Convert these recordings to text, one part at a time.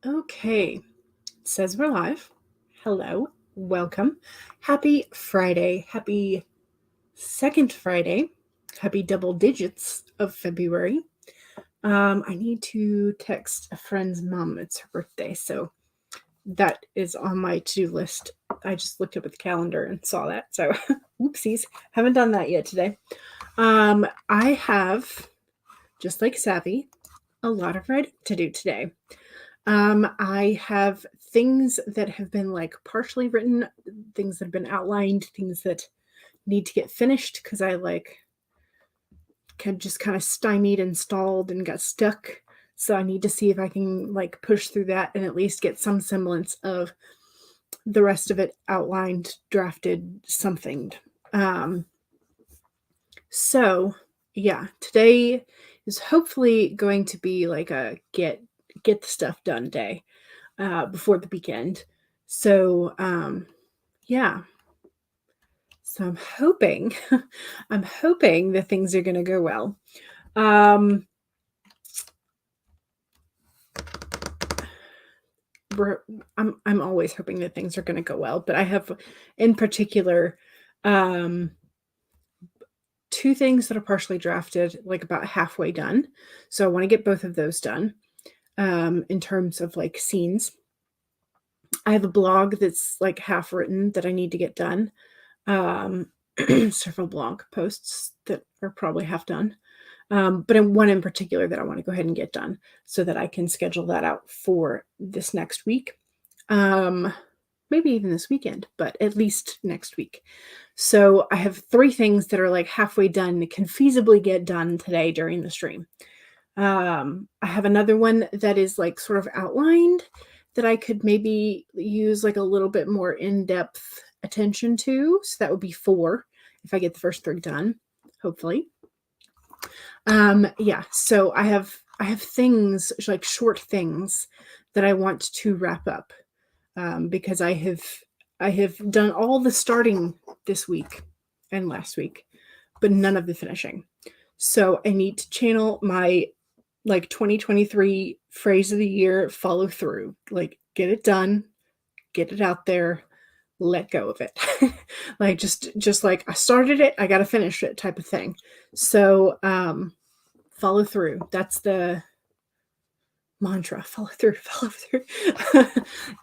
Okay, it says we're live. Hello, welcome. Happy Friday. Happy second Friday. Happy double digits of February. I need to text a friend's mom. It's her birthday, so that is on my to-do list. I just looked up at the calendar and saw that, so whoopsies. Haven't done that yet today. I have, just like Savvy, a lot of writing to do today. I have things that have been like partially written, things that have been outlined, things that need to get finished because I just kind of stymied and stalled and got stuck. So I need to see if I can like push through that and at least get some semblance of the rest of it outlined, drafted, something. So yeah, today is hopefully going to be like a get the stuff done day before the weekend. So yeah. So I'm hoping that things are going to go well. I'm always hoping that things are going to go well, but I have in particular two things that are partially drafted, like about halfway done. So I want to get both of those done in terms of like scenes. I have a blog that's like half written that I need to get done. Several blog posts that are probably half done. But one in particular that I want to go ahead and get done so that I can schedule that out for this next week. Maybe even this weekend, but at least next week. So I have three things that are like halfway done that can feasibly get done today during the stream. I have another one that is like sort of outlined that I could maybe use like a little bit more in-depth attention to. So that would be 4 if I get the first 3 done, hopefully. Yeah, so I have things like short things that I want to wrap up because I have done all the starting this week and last week, but none of the finishing. So I need to channel my like 2023 phrase of the year, follow through, like get it done, get it out there, let go of it. Like just like I started it, I got to finish it type of thing. So follow through. That's the mantra. Follow through.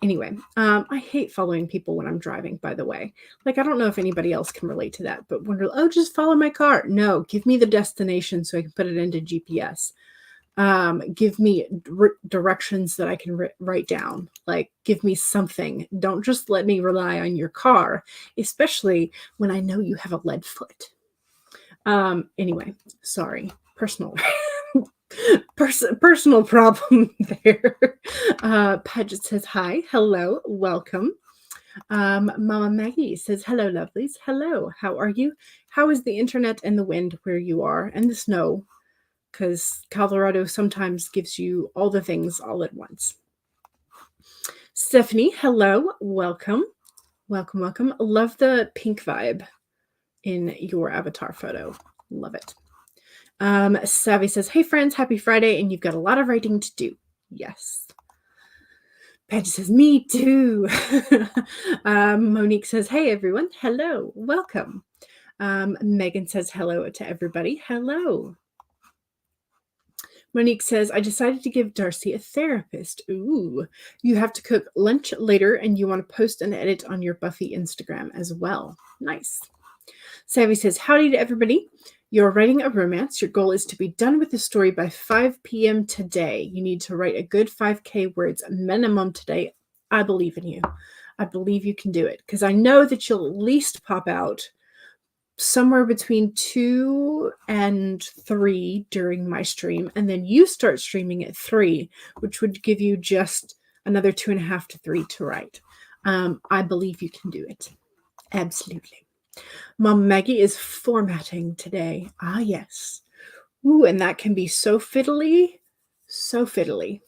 Anyway, I hate following people when I'm driving, by the way. Like, I don't know if anybody else can relate to that, but when you're, oh, just follow my car. No, give me the destination so I can put it into GPS. Give me directions that I can write down. Like, give me something. Don't just let me rely on your car, especially when I know you have a lead foot. Anyway, sorry, personal problem there. Paget says hi, hello, welcome. Mama Maggie says hello, lovelies. Hello, how are you? How is the internet and the wind where you are, and the snow? Because Colorado sometimes gives you all the things all at once. Stephanie, hello, welcome. Welcome. Love the pink vibe in your avatar photo. Love it. Savvy says, hey friends, happy Friday, and you've got a lot of writing to do. Yes. Patty says, me too. Monique says, hey everyone, hello, welcome. Megan says hello to everybody. Hello. Monique says, I decided to give Darcy a therapist. Ooh, you have to cook lunch later and you want to post and edit on your Buffy Instagram as well. Nice. Savvy says, howdy to everybody. You're writing a romance. Your goal is to be done with the story by 5 p.m. today. You need to write a good 5K words minimum today. I believe in you. I believe you can do it because I know that you'll at least pop out somewhere between 2 and 3 during my stream, and then you start streaming at 3, which would give you just another 2.5 to 3 to write. I believe you can do it. Absolutely. Mom Maggie is formatting today. Ah, yes. Ooh, and that can be so fiddly. So fiddly.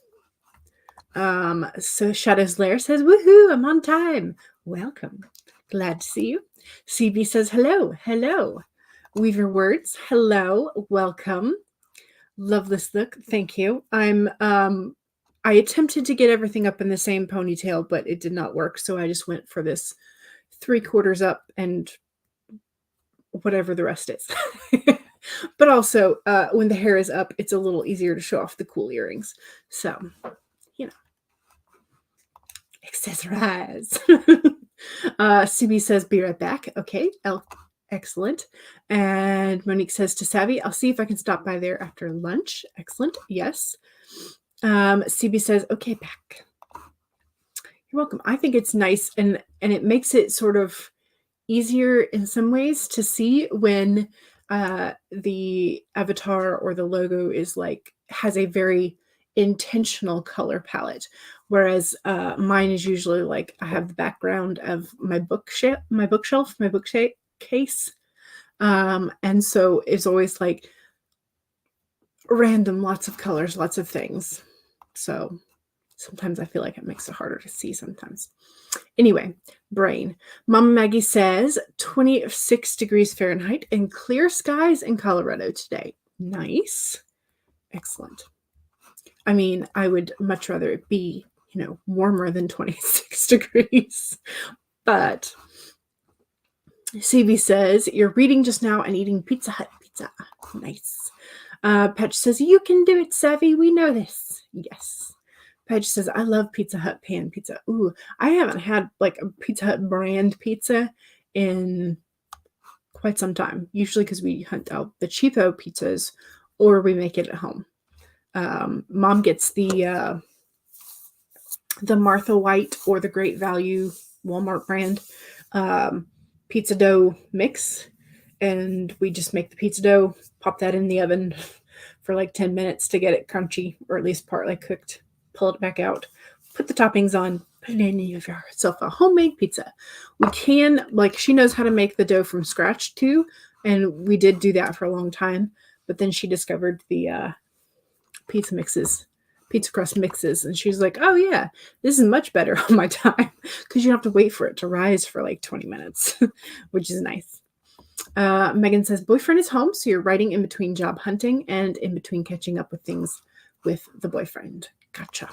So Shadow's Lair says, woohoo, I'm on time. Welcome. Glad to see you. CB says, hello. Weaver Words, hello, welcome. Love this look. Thank you. I'm I attempted to get everything up in the same ponytail, but it did not work. So I just went for this 3/4 up and whatever the rest is. But also, when the hair is up, it's a little easier to show off the cool earrings. So, you know, accessorize. CB says, be right back. Okay, excellent. And Monique says to Savvy, I'll see if I can stop by there after lunch. Excellent. Yes. CB says, okay, back. You're welcome. I think it's nice, and it makes it sort of easier in some ways to see when the avatar or the logo is like has a very intentional color palette, whereas mine is usually like I have the background of my bookshelf, my bookcase, and so it's always like random, lots of colors, lots of things. So sometimes I feel like it makes it harder to see sometimes. Anyway, brain. Mama Maggie says 26 degrees Fahrenheit and clear skies in Colorado today. Nice. Excellent. I mean, I would much rather it be, warmer than 26 degrees. But CB says, you're reading just now and eating Pizza Hut pizza. Nice. Patch says, you can do it, Savvy. We know this. Yes. Patch says, I love Pizza Hut pan pizza. Ooh, I haven't had like a Pizza Hut brand pizza in quite some time. Usually because we hunt out the cheapo pizzas or we make it at home. Mom gets the Martha White or the Great Value Walmart brand pizza dough mix. And we just make the pizza dough, pop that in the oven for like 10 minutes to get it crunchy or at least partly cooked. Pull it back out, put the toppings on, put it in yourself a homemade pizza. We can, like, she knows how to make the dough from scratch too. And we did do that for a long time. But then she discovered the pizza crust mixes. And she's like, oh yeah, this is much better on my time because you don't have to wait for it to rise for like 20 minutes, which is nice. Megan says, boyfriend is home. So you're writing in between job hunting and in between catching up with things with the boyfriend. Gotcha.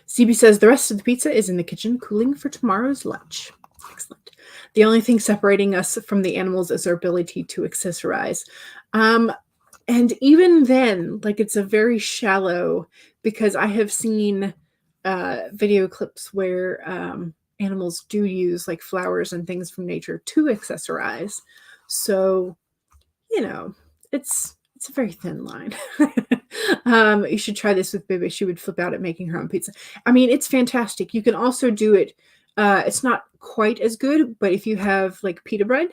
CB says the rest of the pizza is in the kitchen cooling for tomorrow's lunch. Excellent. The only thing separating us from the animals is our ability to accessorize. And even then, like it's a very shallow, because I have seen video clips where animals do use like flowers and things from nature to accessorize. So, it's a very thin line. You should try this with Bibi. She would flip out at making her own pizza. I mean, it's fantastic. You can also do it. It's not quite as good, but if you have like pita bread,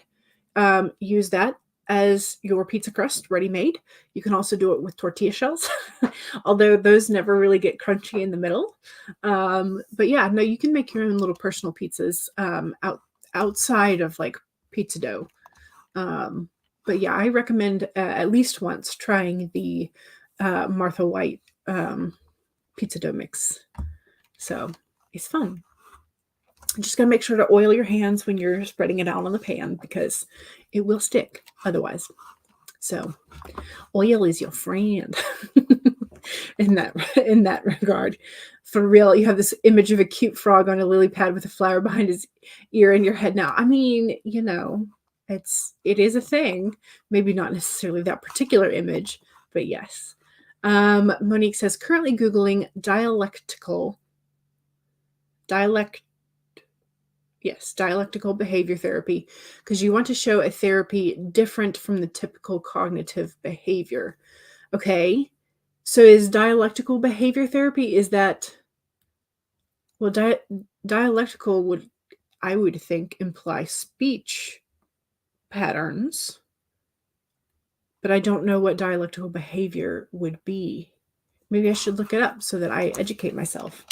use that as your pizza crust ready-made. You can also do it with tortilla shells, although those never really get crunchy in the middle. But yeah, no, you can make your own little personal pizzas outside of like pizza dough. But yeah, I recommend at least once trying the Martha White pizza dough mix. So it's fun. You just got to make sure to oil your hands when you're spreading it out on the pan because it will stick otherwise. So oil is your friend in that regard. For real, you have this image of a cute frog on a lily pad with a flower behind his ear in your head now. I mean, it is a thing. Maybe not necessarily that particular image, but yes. Monique says, currently Googling dialectical behavior therapy because you want to show a therapy different from the typical cognitive behavior. Okay. So is dialectical behavior therapy, is that, well, dialectical would, I would think, imply speech patterns, but I don't know what dialectical behavior would be. Maybe I should look it up so that I educate myself.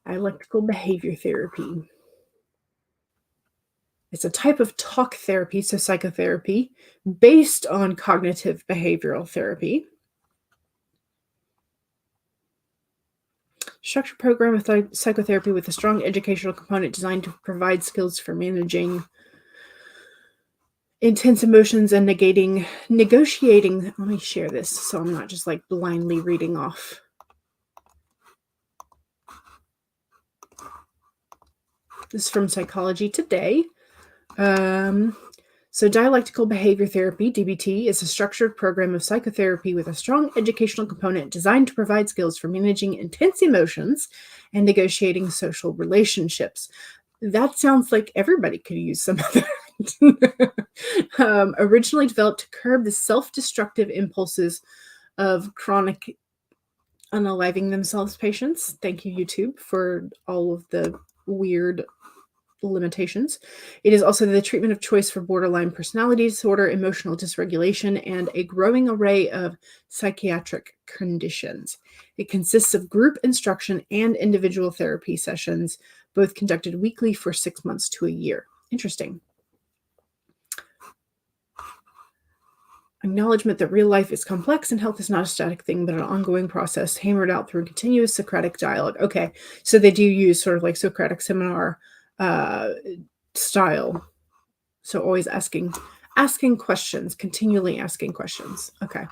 Dialectical behavior therapy. It's a type of talk therapy, so psychotherapy, based on cognitive behavioral therapy. Structured program of psychotherapy with a strong educational component designed to provide skills for managing intense emotions and negotiating. Let me share this so I'm not just like blindly reading off. This is from Psychology Today. So dialectical behavior therapy, DBT, is a structured program of psychotherapy with a strong educational component designed to provide skills for managing intense emotions and negotiating social relationships. That sounds like everybody could use some of that. Originally developed to curb the self-destructive impulses of chronic unaliving themselves patients. Thank you, YouTube, for all of the weird limitations. It is also the treatment of choice for borderline personality disorder, emotional dysregulation, and a growing array of psychiatric conditions. It consists of group instruction and individual therapy sessions, both conducted weekly for 6 months to a year. Interesting. Acknowledgement that real life is complex and health is not a static thing, but an ongoing process hammered out through continuous Socratic dialogue. Okay, so they do use sort of like Socratic seminar style. So always asking questions, continually asking questions. Okay.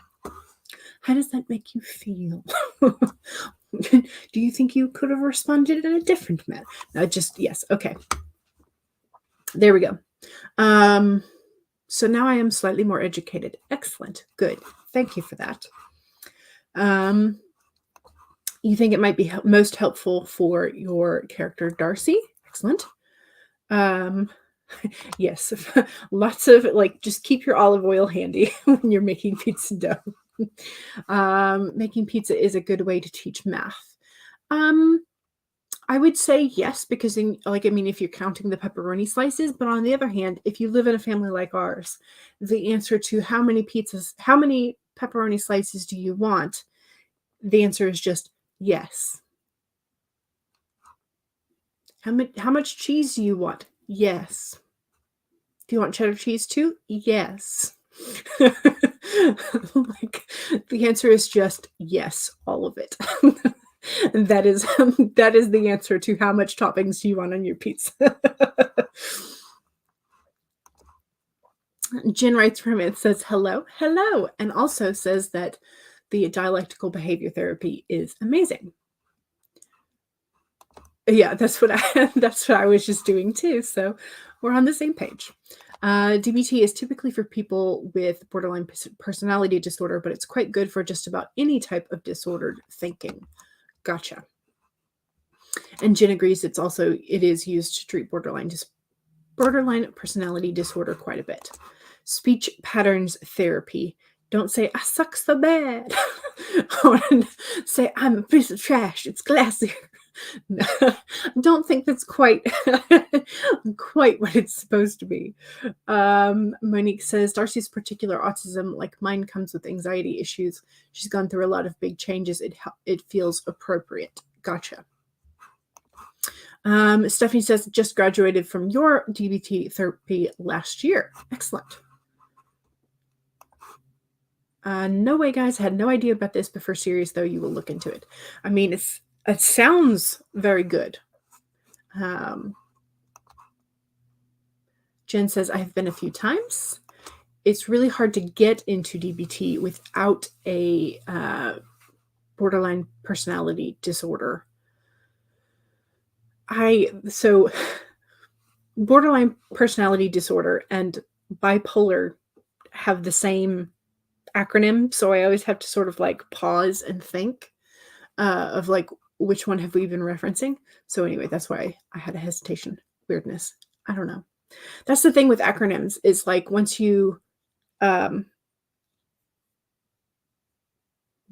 How does that make you feel? Do you think you could have responded in a different manner? No, just yes. Okay. There we go. So now I am slightly more educated. Excellent. Good. Thank you for that. You think it might be most helpful for your character, Darcy? Excellent. Yes, lots of like, just keep your olive oil handy when you're making pizza dough. Making pizza is a good way to teach math. I would say yes, because then, like, I mean, if you're counting the pepperoni slices, but on the other hand, if you live in a family like ours, the answer to how many pepperoni slices do you want? The answer is just yes. How much cheese do you want? Yes. Do you want cheddar cheese too? Yes. Like, the answer is just yes, all of it. That is the answer to how much toppings do you want on your pizza. Jen writes from it, says hello, and also says that the dialectical behavior therapy is amazing. Yeah, that's what I was just doing too. So we're on the same page. DBT is typically for people with borderline personality disorder, but it's quite good for just about any type of disordered thinking. Gotcha. And Jen agrees it is used to treat borderline personality disorder quite a bit. Speech patterns therapy. Don't say, I suck so bad. Or say, I'm a piece of trash. It's classier. No, I don't think that's quite what it's supposed to be. Monique says, Darcy's particular autism, like mine, comes with anxiety issues. She's gone through a lot of big changes. It feels appropriate. Gotcha. Stephanie says, just graduated from your DBT therapy last year. Excellent. No way, guys. Had no idea about this before series, though. You will look into it. I mean, it sounds very good. Jen says, I have been a few times. It's really hard to get into DBT without a borderline personality disorder. So borderline personality disorder and bipolar have the same acronym, so I always have to sort of like pause and think of like, which one have we been referencing? So anyway, that's why I had a hesitation. Weirdness. I don't know. That's the thing with acronyms, is like once you when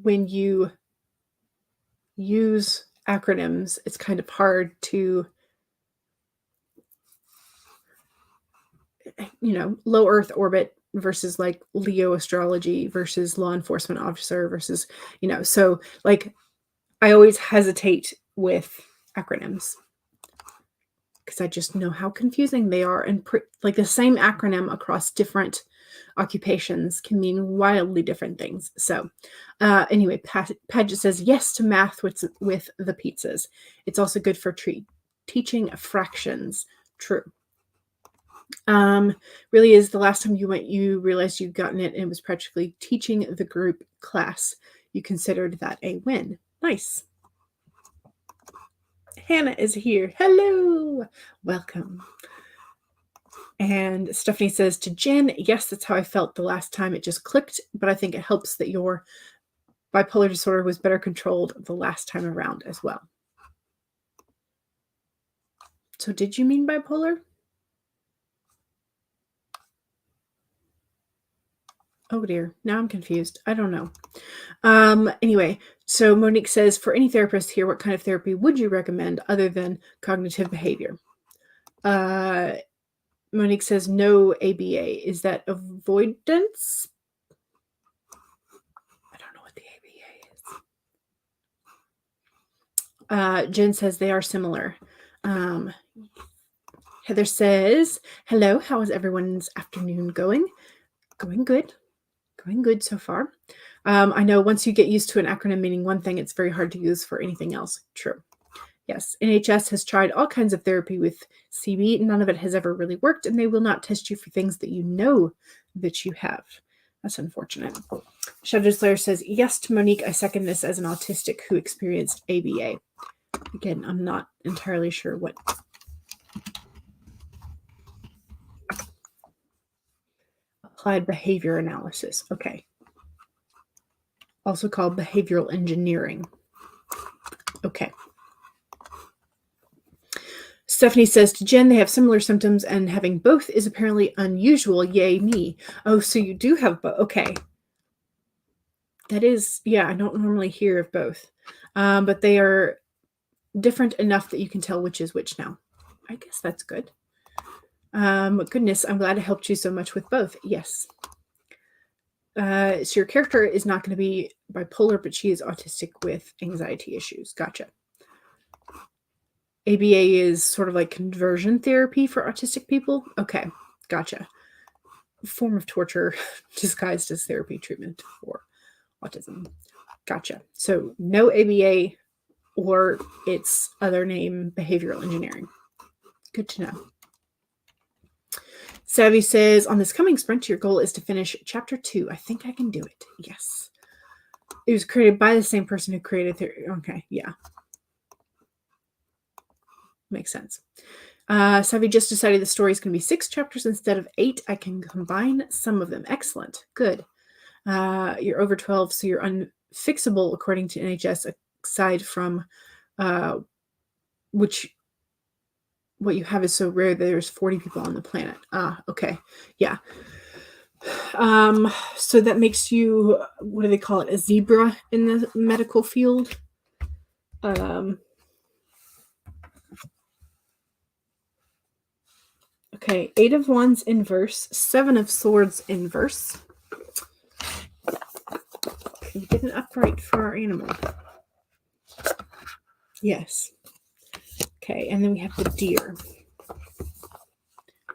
you use acronyms, it's kind of hard to, low Earth orbit versus like Leo astrology versus law enforcement officer versus, so like I always hesitate with acronyms because I just know how confusing they are, and like the same acronym across different occupations can mean wildly different things. So anyway, Paget says yes to math with the pizzas. It's also good for teaching fractions. True. Really is the last time you went, you realized you'd gotten it and it was practically teaching the group class. You considered that a win. Nice. Hannah is here. Hello. Welcome. And Stephanie says to Jen, yes, that's how I felt the last time. It just clicked, but I think it helps that your bipolar disorder was better controlled the last time around as well. So did you mean bipolar? Oh dear, now I'm confused. I don't know. Anyway, so Monique says, for any therapist here, what kind of therapy would you recommend other than cognitive behavior? Monique says no ABA. Is that avoidance? I don't know what the ABA is. Jen says they are similar. Heather says, hello, how is everyone's afternoon going? Going good. Going good so far. I know once you get used to an acronym meaning one thing, it's very hard to use for anything else. True. Yes, NHS has tried all kinds of therapy with CB. None of it has ever really worked, and they will not test you for things that you know that you have. That's unfortunate. Shadow Slayer says, yes to Monique. I second this as an autistic who experienced ABA. Again, I'm not entirely sure what. Applied behavior analysis. Okay. Also called behavioral engineering. Okay. Stephanie says to Jen, they have similar symptoms and having both is apparently unusual. Yay, me. Oh, so you do have both. Okay. That is, yeah, I don't normally hear of both. But they are different enough that you can tell which is which now. I guess that's good. Goodness, I'm glad I helped you so much with both. Yes. So your character is not going to be bipolar, but she is autistic with anxiety issues. Gotcha. ABA is sort of like conversion therapy for autistic people. Okay, gotcha. Form of torture disguised as therapy treatment for autism. Gotcha. So no ABA or its other name, behavioral engineering. Good to know. Savvy says, on this coming sprint, your goal is to finish chapter 2. I think I can do it. Yes. It was created by the same person who created okay, yeah. Makes sense. Savvy just decided the story is going to be 6 chapters instead of 8. I can combine some of them. Excellent. Good. You're over 12, so you're unfixable according to NHS, aside from what you have is so rare that there's 40 people on the planet. Okay. Yeah. So that makes you, what do they call it? A zebra in the medical field. Okay. 8 of Wands inverse, 7 of Swords inverse. Can we get an upright for our animal? Yes. Okay, and then we have the deer.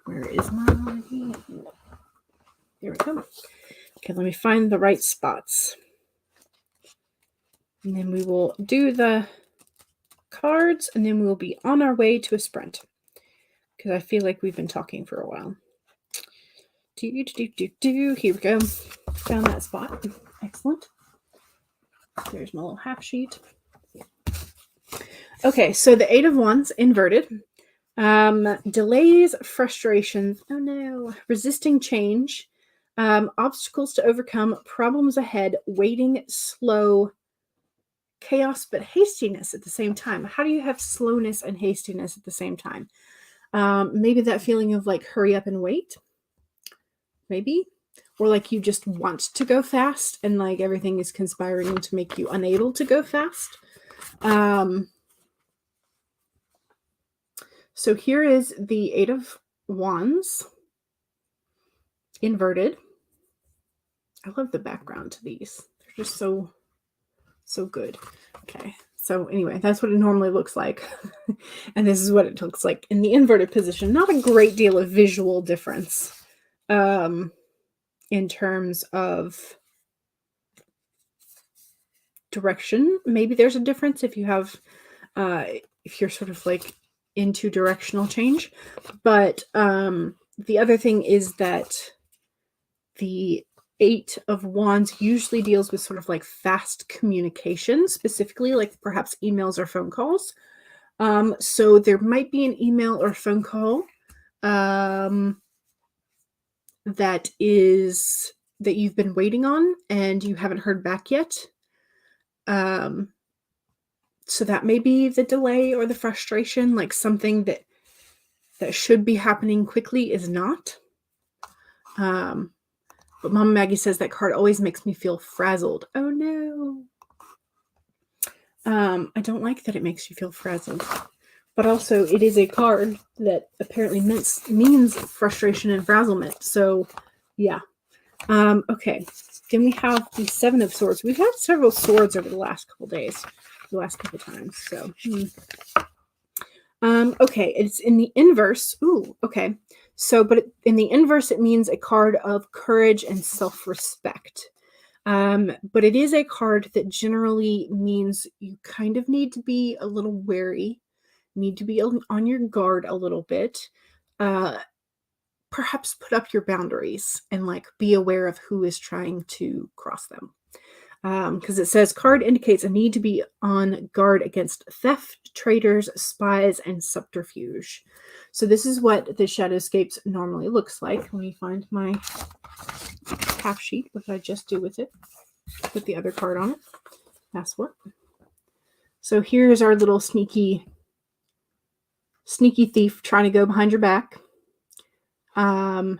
Where is my... There we go. Okay, let me find the right spots. And then we will do the cards, and then we'll be on our way to a sprint. Because I feel like we've been talking for a while. Here we go. Found that spot. Excellent. There's my little half sheet. Okay, so the 8 of Wands inverted. Delays, frustrations. Oh no. Resisting change. Obstacles to overcome. Problems ahead. Waiting, slow. Chaos, but hastiness at the same time. How do you have slowness and hastiness at the same time? Maybe that feeling of like hurry up and wait. Maybe. Or like you just want to go fast and like everything is conspiring to make you unable to go fast. So here is the 8 of Wands inverted. I love the background to these. They're just so good. Okay. So anyway, that's what it normally looks like. And this is what it looks like in the inverted position. Not a great deal of visual difference in terms of direction. Maybe there's a difference if you have, if you're sort of like into directional change. But The other thing is that the Eight of Wands usually deals with sort of like fast communication, specifically like perhaps emails or phone calls. So there might be an email or phone call that you've been waiting on and you haven't heard back yet. So that may be the delay or the frustration, like something that should be happening quickly is not. But Mama Maggie says that card always makes me feel frazzled. Oh no. I don't like that it makes you feel frazzled. But also it is a card that apparently means frustration and frazzlement. So yeah. Okay. Then we have the Seven of Swords. We've had several swords over the last couple days. The last couple times. So okay, it's in the inverse. Ooh, okay. So, but in the inverse, it means a card of courage and self-respect. But it is a card that generally means you kind of need to be a little wary, need to be on your guard a little bit. Perhaps put up your boundaries and like be aware of who is trying to cross them. Because it says card indicates a need to be on guard against theft, traitors, spies, and subterfuge. So this is what the Shadowscapes normally looks like. Let me find my half sheet. What did I just do with it? Put the other card on it. Password. So here's our little sneaky thief trying to go behind your back. But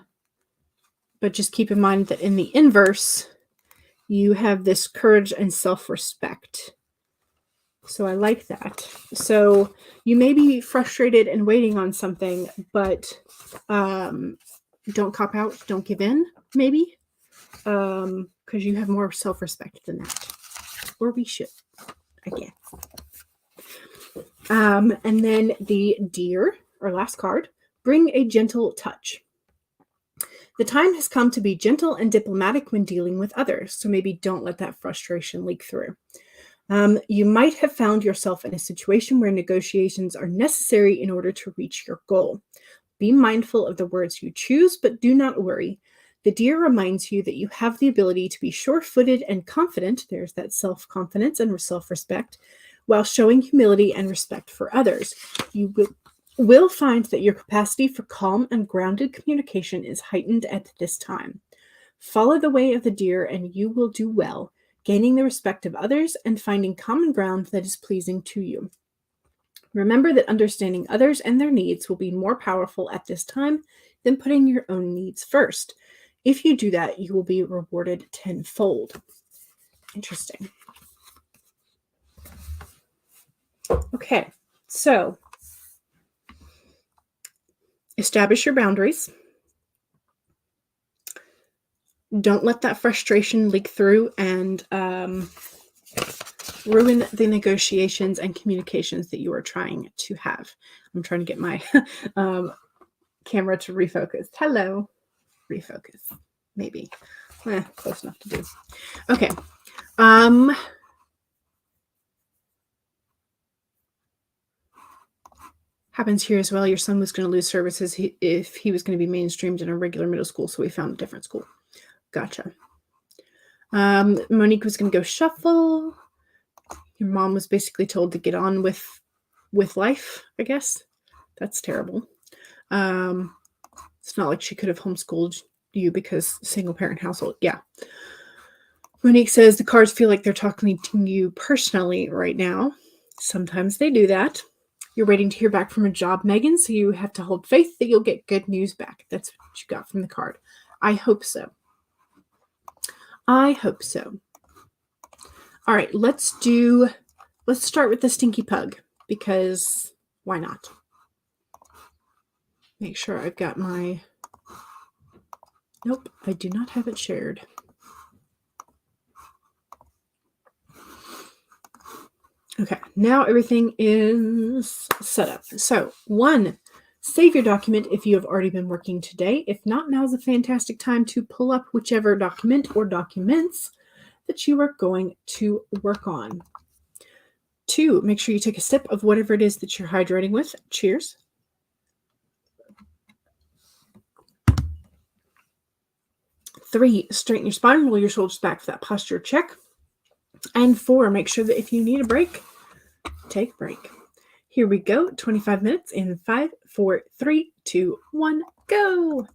just keep in mind that in the inverse, you have this courage and self-respect. So I like that. So you may be frustrated and waiting on something, but don't cop out, don't give in, maybe, because you have more self-respect than that. Or we should, I guess. And then the Deer, our last card, bring a gentle touch. The time has come to be gentle and diplomatic when dealing with others, so maybe don't let that frustration leak through. You might have found yourself in a situation where negotiations are necessary in order to reach your goal. Be mindful of the words you choose, but do not worry. The Deer reminds you that you have the ability to be sure-footed and confident, there's that self-confidence and self-respect, while showing humility and respect for others. You will find that your capacity for calm and grounded communication is heightened at this time. Follow the way of the Deer and you will do well, gaining the respect of others and finding common ground that is pleasing to you. Remember that understanding others and their needs will be more powerful at this time than putting your own needs first. If you do that, you will be rewarded tenfold. Interesting. Okay, so establish your boundaries. Don't let that frustration leak through and ruin the negotiations and communications that you are trying to have. I'm trying to get my camera to refocus. Hello. Refocus. Maybe. Close enough to do. Okay. Happens here as well. Your son was going to lose services if he was going to be mainstreamed in a regular middle school, so we found a different school. Gotcha. Monique was going to go shuffle. Your mom was basically told to get on with life, I guess. That's terrible. It's not like she could have homeschooled you because single parent household. Yeah. Monique says the cards feel like they're talking to you personally right now. Sometimes they do that. You're waiting to hear back from a job, Megan, so you have to hold faith that you'll get good news back. That's what you got from the card. I hope so. I hope so. All right, let's start with the Stinky Pug, because why not? Make sure I've got my... Nope, I do not have it shared. Okay, now everything is set up. So, 1, save your document if you have already been working today. If not, now's a fantastic time to pull up whichever document or documents that you are going to work on. 2, make sure you take a sip of whatever it is that you're hydrating with. Cheers. 3, straighten your spine, roll your shoulders back for that posture check. And 4, make sure that if you need a break, take a break. Here we go. 25 minutes in 5, 4, 3, 2, 1, go.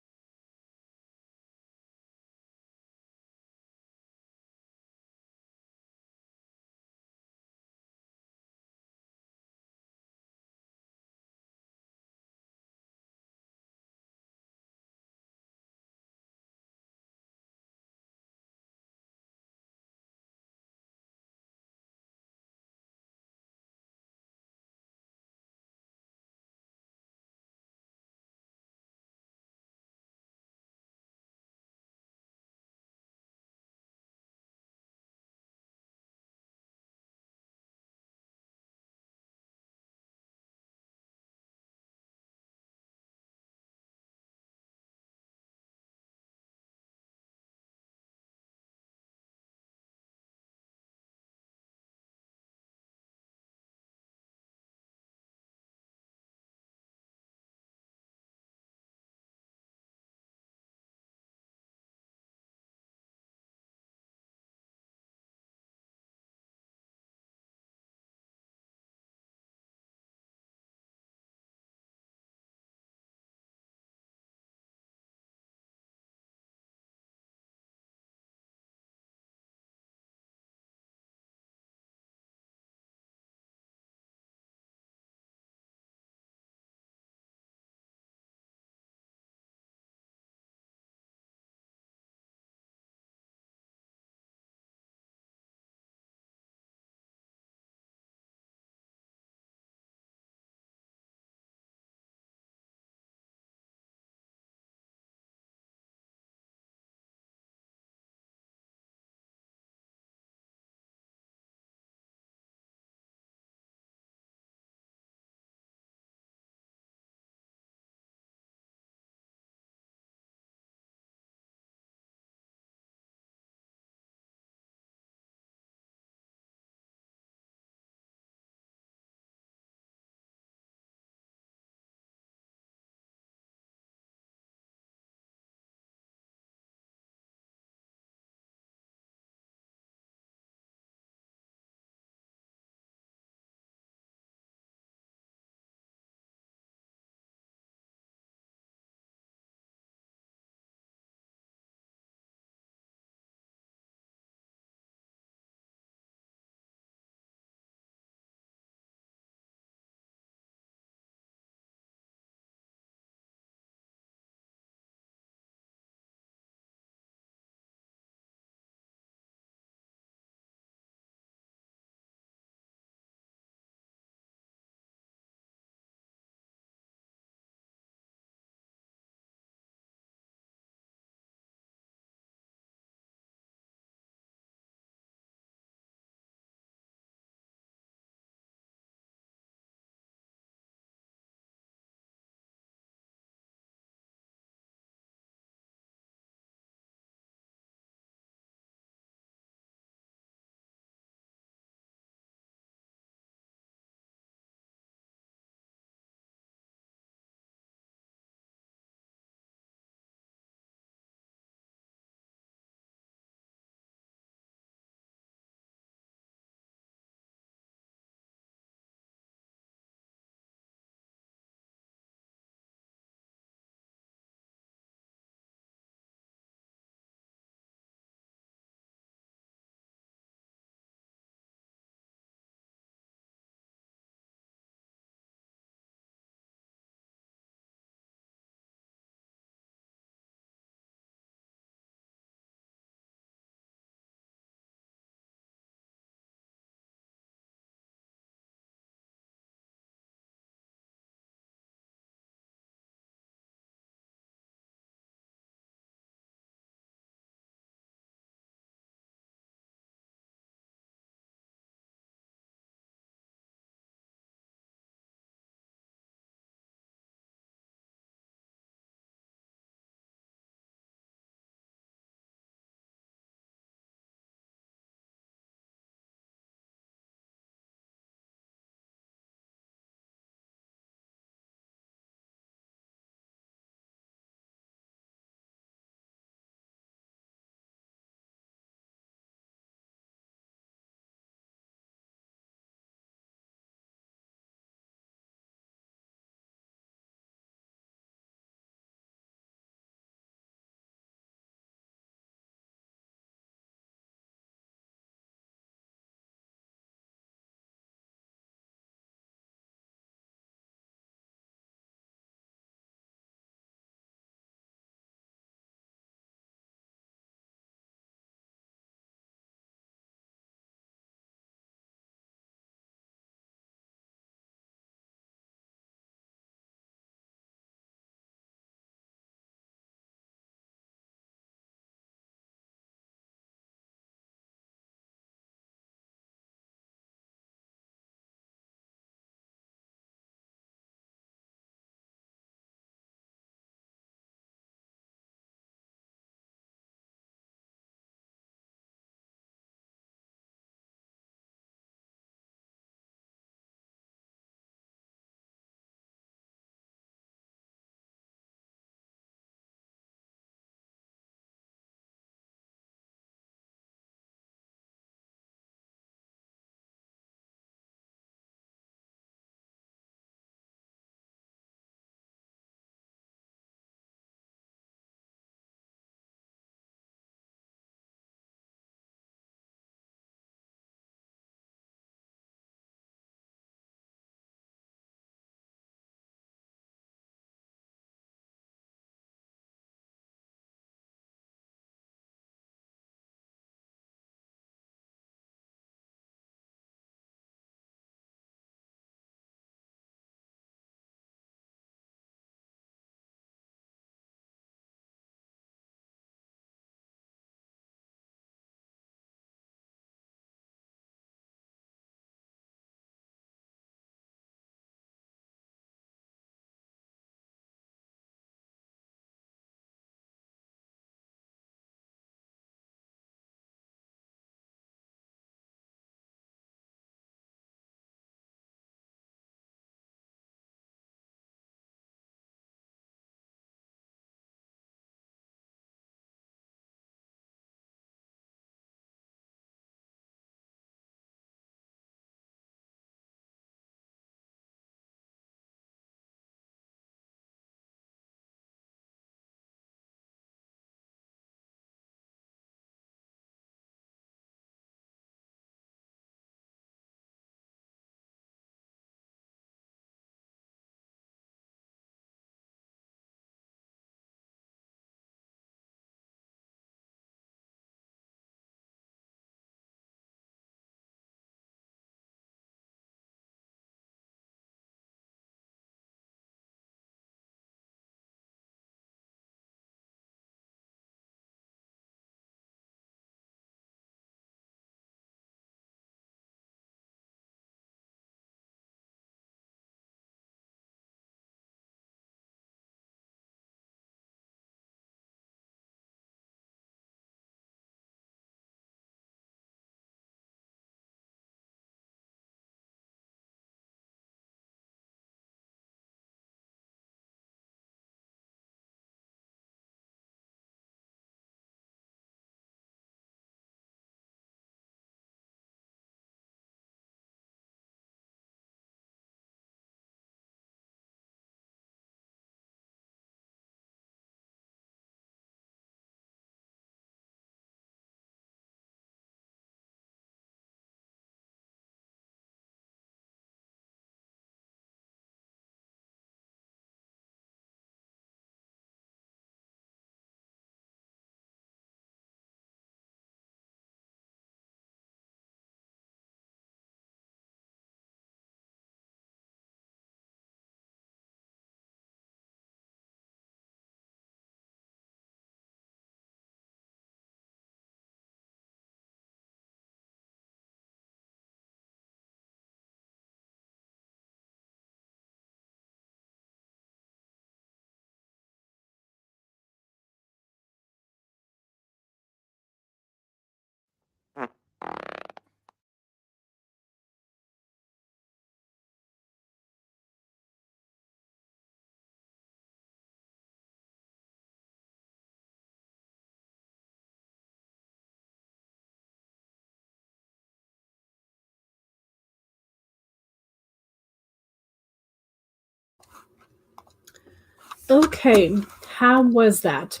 Okay, how was that?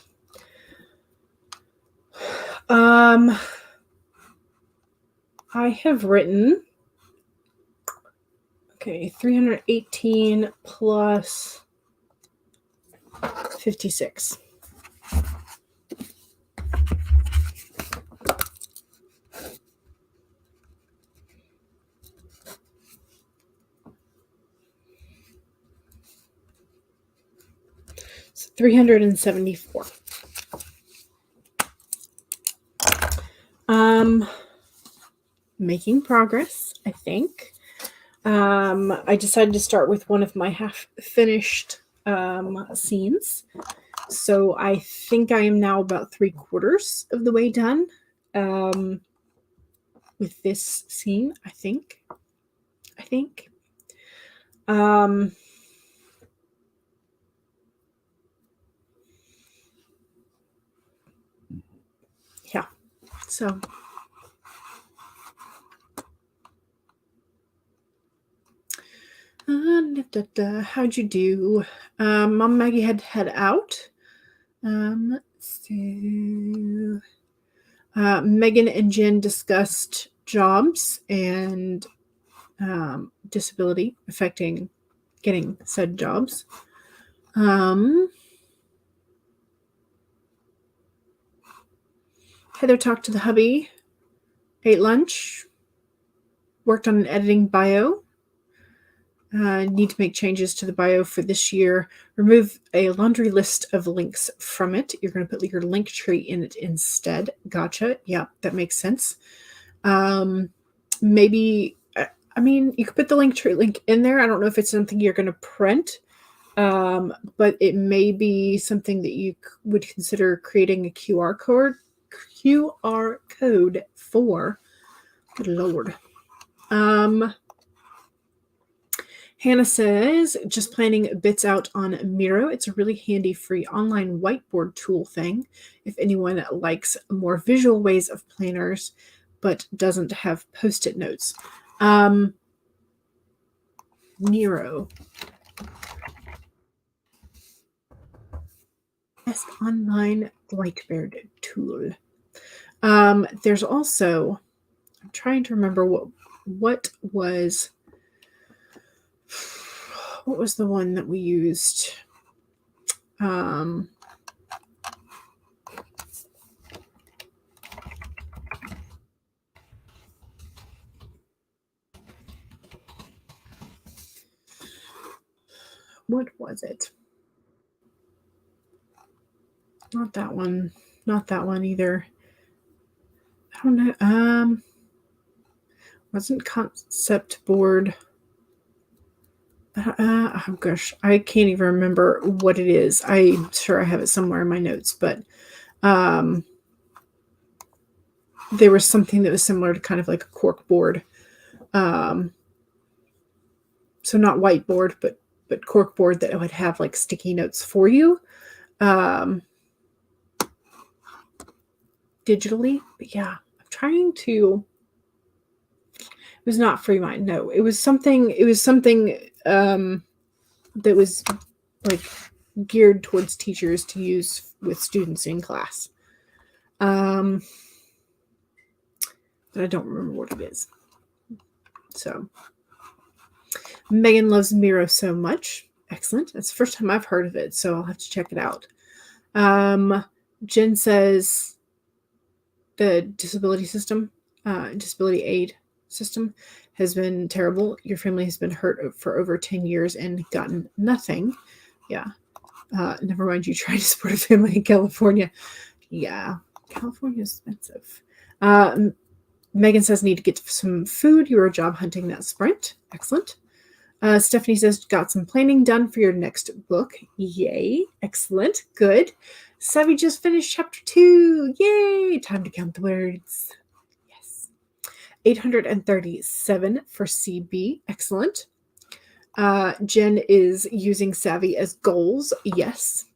I have written, okay, 318 plus 56. So 374. Making progress, I think. I decided to start with one of my half-finished scenes. So I think I am now about 3/4 of the way done with this scene, I think. Yeah. So how'd you do? Mom Maggie had to head out. Megan and Jen discussed jobs and disability affecting getting said jobs. Heather talked to the hubby, ate lunch, worked on an editing bio. Need to make changes to the bio for this year. Remove a laundry list of links from it. You're going to put your link tree in it instead. Gotcha. Yeah, that makes sense. Maybe, I mean, you could put the link tree link in there. I don't know if it's something you're going to print, but it may be something that you would consider creating a QR code for. Good Lord. Hannah says, just planning bits out on Miro. It's a really handy free online whiteboard tool thing if anyone likes more visual ways of planners but doesn't have post-it notes. Miro. Best online whiteboard tool. There's also, I'm trying to remember what was the one that we used? What was it? Not that one. Not that one either. I don't know. Wasn't concept board. Oh gosh, I can't even remember what it is. I'm sure I have it somewhere in my notes, but there was something that was similar to kind of like a cork board. So not whiteboard, but cork board that would have like sticky notes for you digitally. But yeah, I'm trying to. It was not FreeMind. No, it was something. It was something that was like geared towards teachers to use with students in class. But I don't remember what it is. So Megan loves Miro so much. Excellent. That's the first time I've heard of it, so I'll have to check it out. Jen says the disability system, disability aid system has been terrible. Your family has been hurt for over 10 years and gotten nothing. Yeah. Never mind you trying to support a family in California. Yeah. California is expensive. Megan says need to get some food. You were job hunting that sprint. Excellent. Stephanie says got some planning done for your next book. Yay. Excellent. Good. Savvy just finished chapter 2. Yay. Time to count the words. 837 for CB. Excellent. Jen is using Savvy as goals. Yes.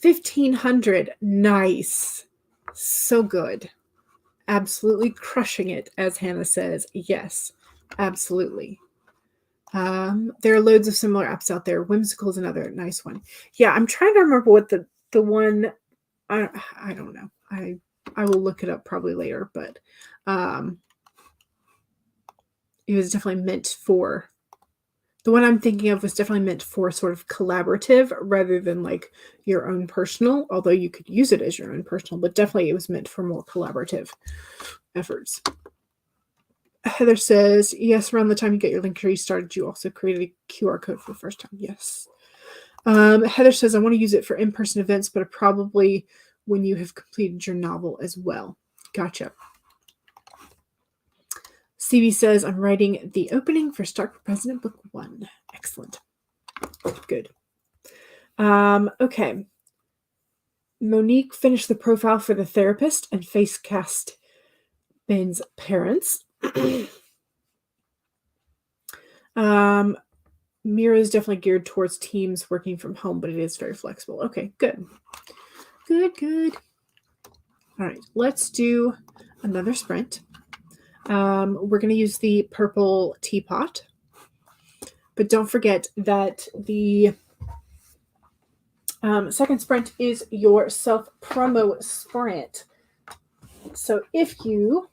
1,500. Nice. So good. Absolutely crushing it, as Hannah says. Yes, absolutely. There are loads of similar apps out there. Whimsical is another nice one. Yeah, I'm trying to remember what the one. I don't know. I will look it up probably later, but it was definitely meant for. The one I'm thinking of was definitely meant for sort of collaborative rather than like your own personal, although you could use it as your own personal, but definitely it was meant for more collaborative efforts. Heather says, yes, around the time you get your Linktree started, you also created a QR code for the first time. Yes. Heather says, I want to use it for in-person events, but probably when you have completed your novel as well. Gotcha. CB says, I'm writing the opening for Stark for President Book 1. Excellent. Good. Okay. Monique finished the profile for the therapist and face cast Ben's parents. Mira is definitely geared towards teams working from home, but it is very flexible. Okay, good. Good. All right, let's do another sprint. We're going to use the purple teapot, but don't forget that the second sprint is your self-promo sprint. So if you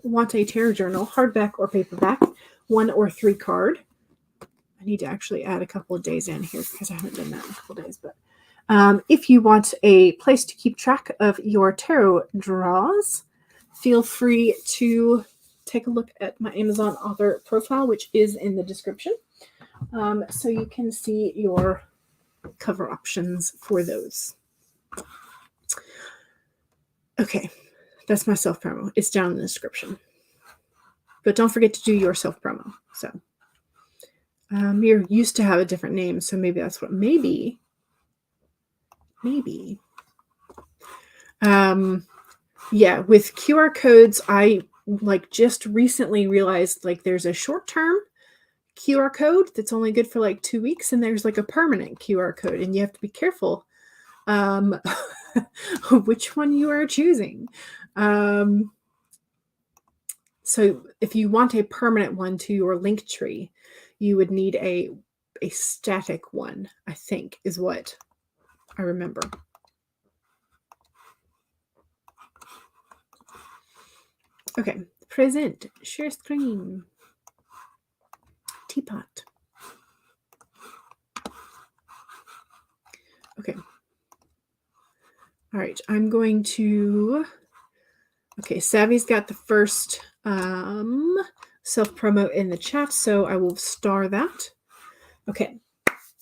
want a tarot journal, hardback or paperback, 1 or 3 card. I need to actually add a couple of days in here because I haven't done that in a couple of days. But if you want a place to keep track of your tarot draws, feel free to take a look at my Amazon author profile, which is in the description. So you can see your cover options for those. Okay, that's my self-promo. It's down in the description. But don't forget to do your self-promo. So Mir used to have a different name, so maybe that's what. Maybe. Yeah, with QR codes, I just recently realized there's a short-term QR code that's only good for 2 weeks, and there's a permanent QR code, and you have to be careful which one you are choosing. So if you want a permanent one to your Linktree, you would need a static one, I think, is what I remember. Okay, present, share screen, teapot. Okay. All right, I'm going to. Okay, Savvy's got the first self-promo in the chat, so I will star that. Okay,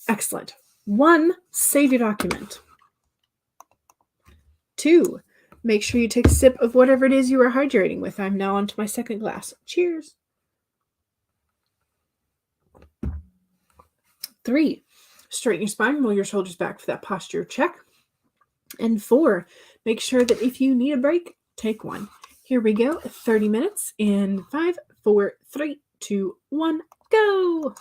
excellent. 1, save your document. 2, make sure you take a sip of whatever it is you are hydrating with. I'm now on to my second glass. Cheers. 3, straighten your spine, roll your shoulders back for that posture check. And 4, make sure that if you need a break, take one. Here we go. 30 minutes in 5, 4, 3, 2, 1, go.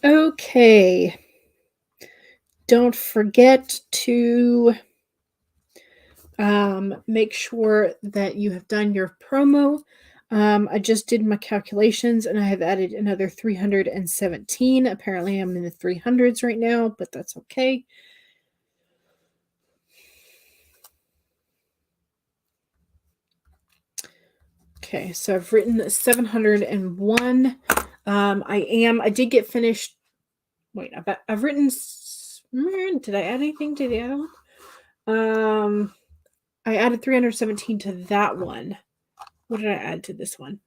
Okay. Don't forget to make sure that you have done your promo. I just did my calculations and I have added another 317. Apparently, I'm in the 300s right now, but that's okay. Okay, so I've written 701. I did get finished. Wait, I've written. Did I add anything to the other one? I added 317 to that one. What did I add to this one?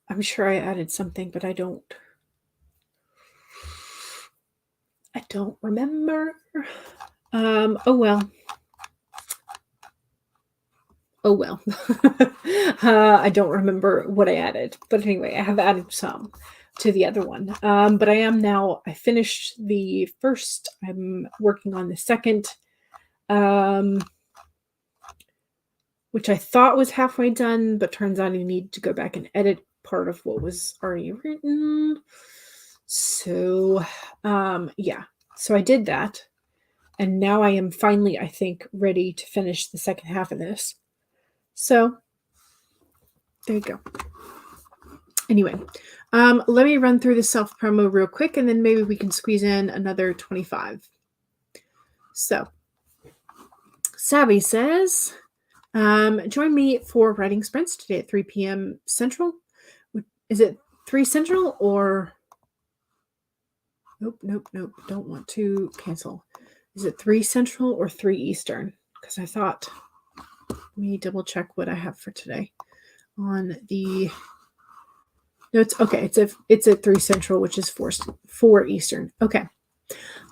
I'm sure I added something, but I don't remember. Oh well. I don't remember what I added, but anyway, I have added some to the other one. But I finished the first. I'm working on the second, which I thought was halfway done, but turns out you need to go back and edit part of what was already written. So, yeah. So I did that. And now I am finally, I think, ready to finish the second half of this. So, there you go. Anyway, let me run through the self-promo real quick, and then maybe we can squeeze in another 25. So, Savvy says, join me for writing sprints today at 3 p.m. Central. Is it 3 Central or... Nope. Don't want to cancel. Is it 3 Central or 3 Eastern? Because I thought... Let me double check what I have for today on the... No, it's okay. It's at 3 Central, which is 4 Eastern. Okay.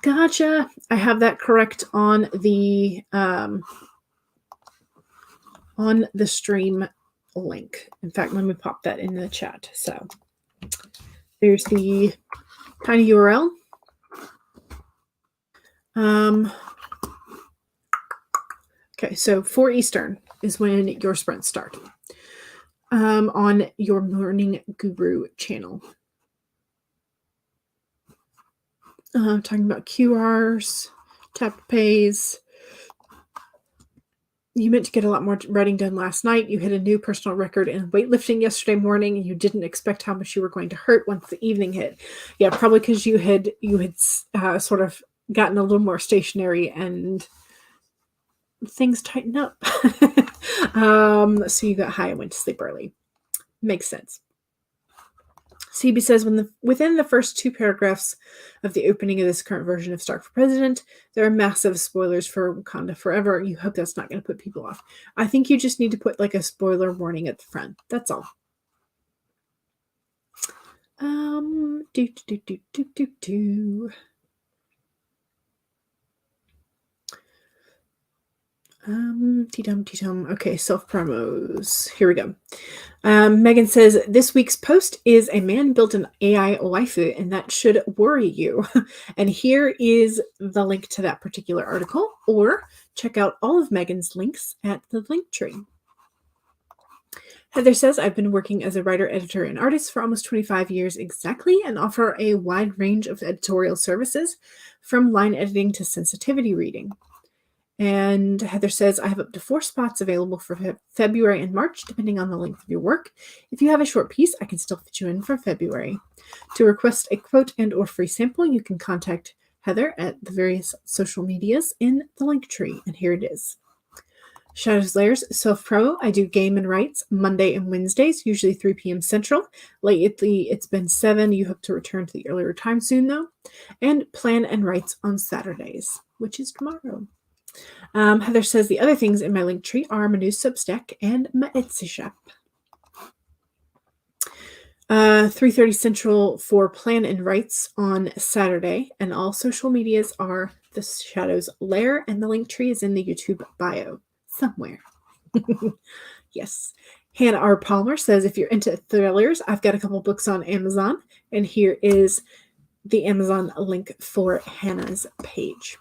Gotcha. I have that correct on the stream link. In fact, let me pop that in the chat. So there's the tiny URL. Okay, so 4 Eastern is when your sprints start on your Morning Guru channel. Talking about QRs, tap pays. You meant to get a lot more writing done last night. You hit a new personal record in weightlifting yesterday morning, and you didn't expect how much you were going to hurt once the evening hit. Yeah, probably because you had sort of gotten a little more stationary and things tighten up. So you got high and went to sleep early. Makes sense. CB says, within the first 2 paragraphs of the opening of this current version of Stark for President, there are massive spoilers for Wakanda Forever. You hope that's not going to put people off. I think you just need to put like a spoiler warning at the front. That's all. Okay, self-promos. Here we go. Megan says, this week's post is a man built an AI waifu, and that should worry you. And here is the link to that particular article, or check out all of Megan's links at the link tree. Heather says, I've been working as a writer, editor, and artist for almost 25 years exactly, and offer a wide range of editorial services, from line editing to sensitivity reading. And Heather says, I have up to 4 spots available for February and March, depending on the length of your work. If you have a short piece, I can still fit you in for February. To request a quote and or free sample, you can contact Heather at the various social medias in the link tree. And here it is. Shadows Layers self-promo. I do game and writes Monday and Wednesdays, usually 3 p.m. Central. Lately, it's been 7. You hope to return to the earlier time soon, though. And plan and writes on Saturdays, which is tomorrow. Heather says the other things in my link tree are my new Substack and my Etsy shop. 3:30 Central for plan and writes on Saturday, and all social medias are the Shadows Lair, and the link tree is in the YouTube bio somewhere. Yes. Hannah R. Palmer says, if you're into thrillers, I've got a couple books on Amazon, and here is the Amazon link for Hannah's page.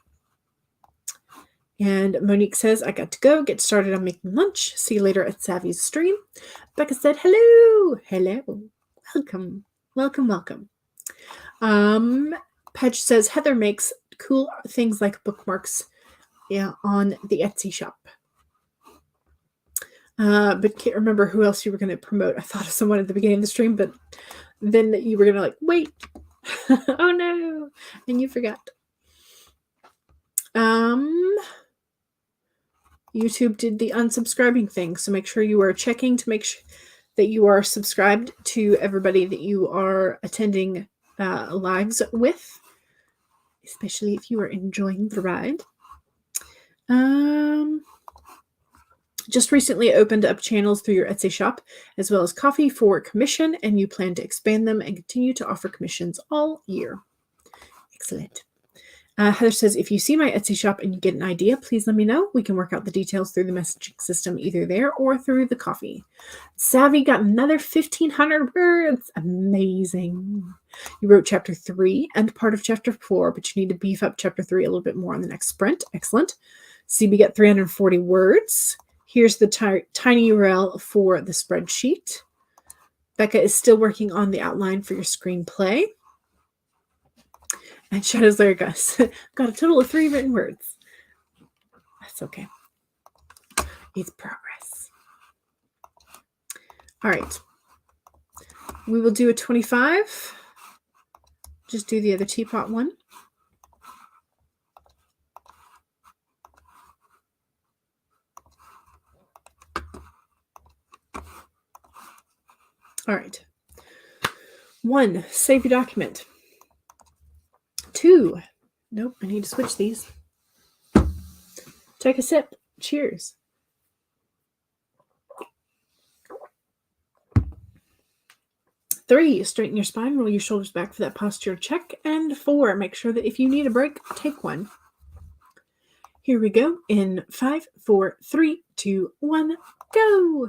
And Monique says, I got to go. Get started on making lunch. See you later at Savvy's stream. Becca said, hello. Hello. Welcome. Welcome, welcome. Pedge says, Heather makes cool things like bookmarks on the Etsy shop. But can't remember who else you were going to promote. I thought of someone at the beginning of the stream, but then you were going to wait. Oh no. And you forgot. YouTube did the unsubscribing thing, so make sure you are checking to make sure that you are subscribed to everybody that you are attending lives with, especially if you are enjoying the ride. Just recently opened up channels through your Etsy shop, as well as coffee for commission, and you plan to expand them and continue to offer commissions all year. Excellent. Heather says, if you see my Etsy shop and you get an idea, please let me know. We can work out the details through the messaging system, either there or through the coffee. Savvy got another 1,500 words. Amazing. You wrote chapter 3 and part of chapter 4, but you need to beef up chapter 3 a little bit more on the next sprint. Excellent. CB got 340 words. Here's the tiny URL for the spreadsheet. Becca is still working on the outline for your screenplay. And Shadow's Larry Gus got a total of 3 written words. That's okay. It's progress. All right. We will do a 25. Just do the other teapot one. All right. 1, save your document. 2, nope, I need to switch these. Take a sip. Cheers. 3, straighten your spine, roll your shoulders back for that posture check. And 4, make sure that if you need a break, take one. Here we go in 5, 4, 3, 2, 1, go.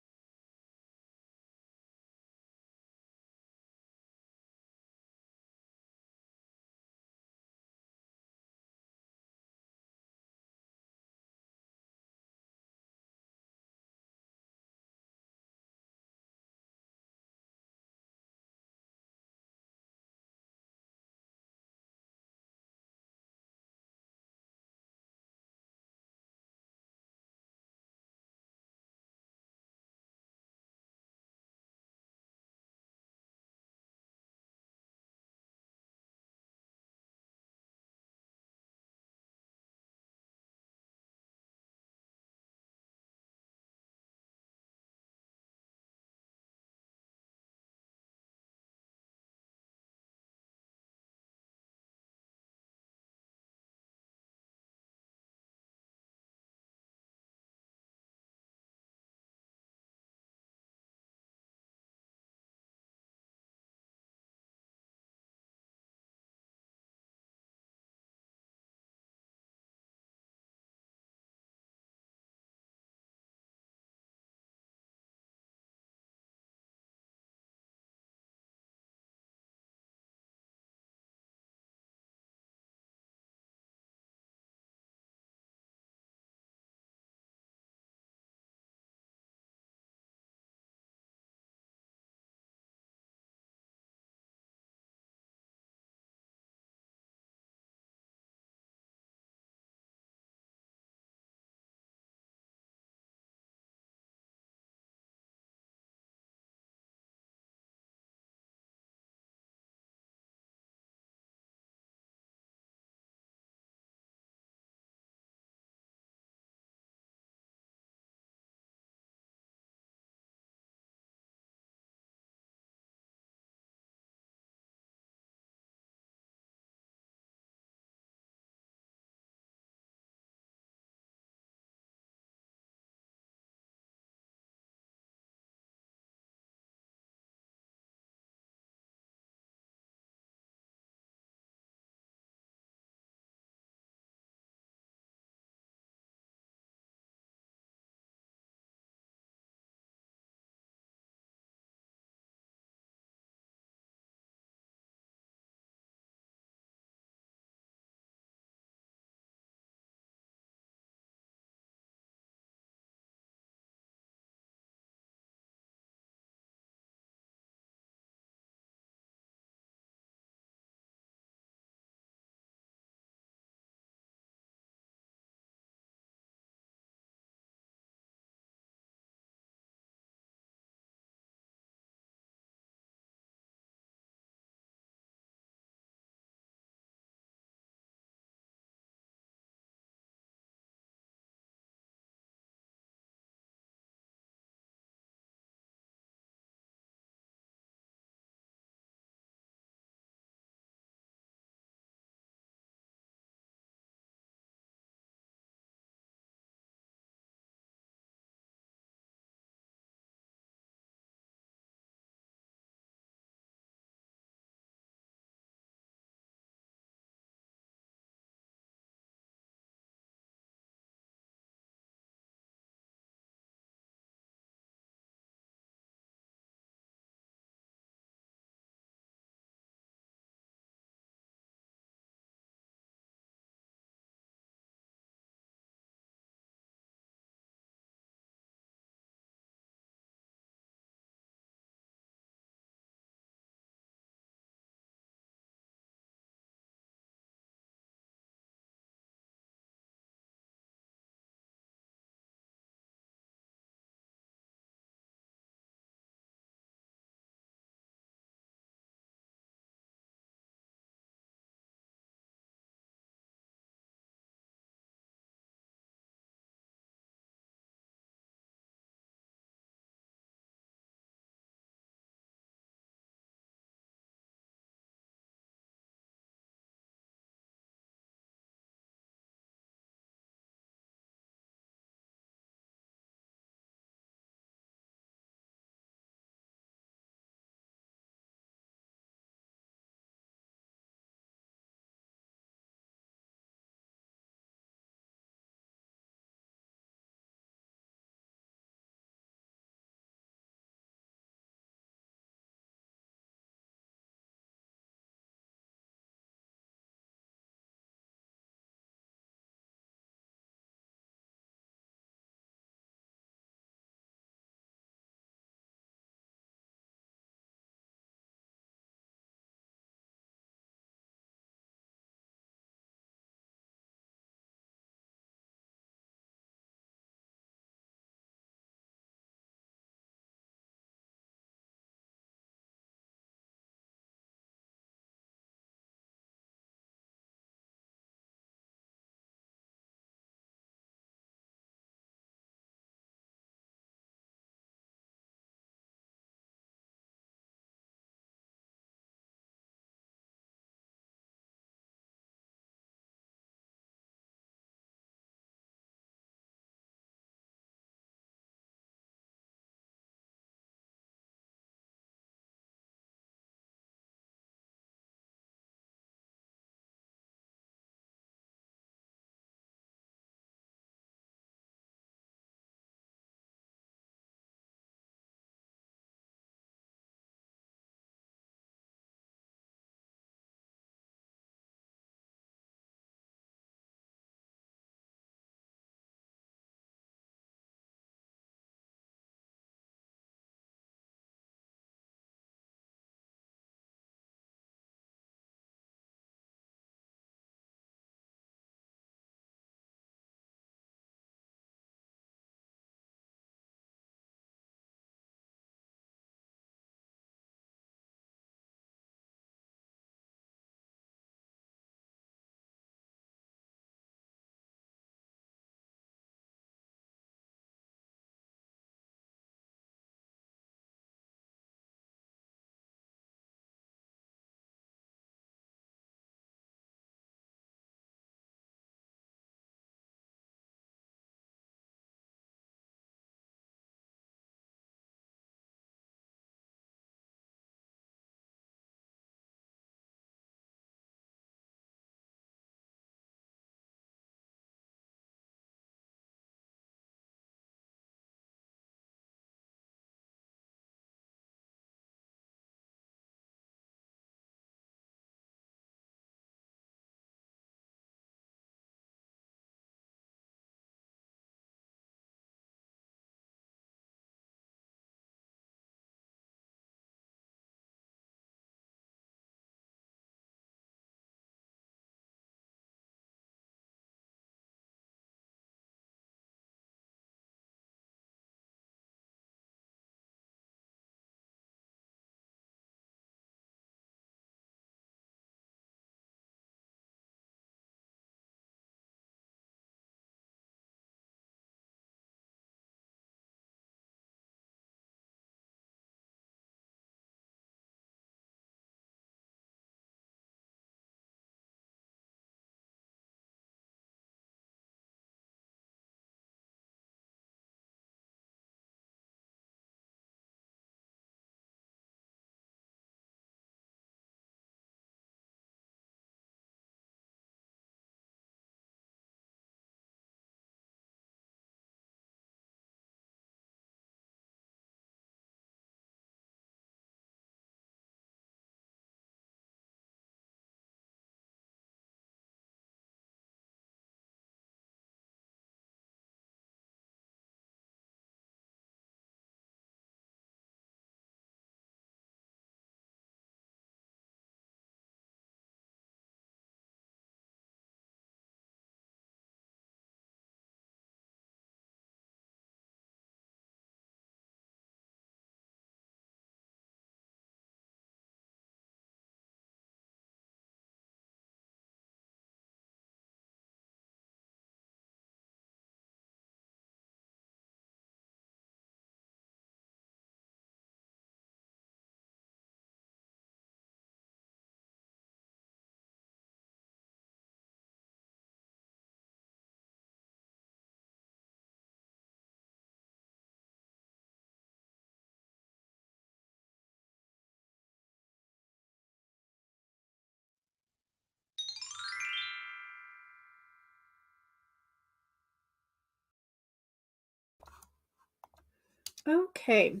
Okay.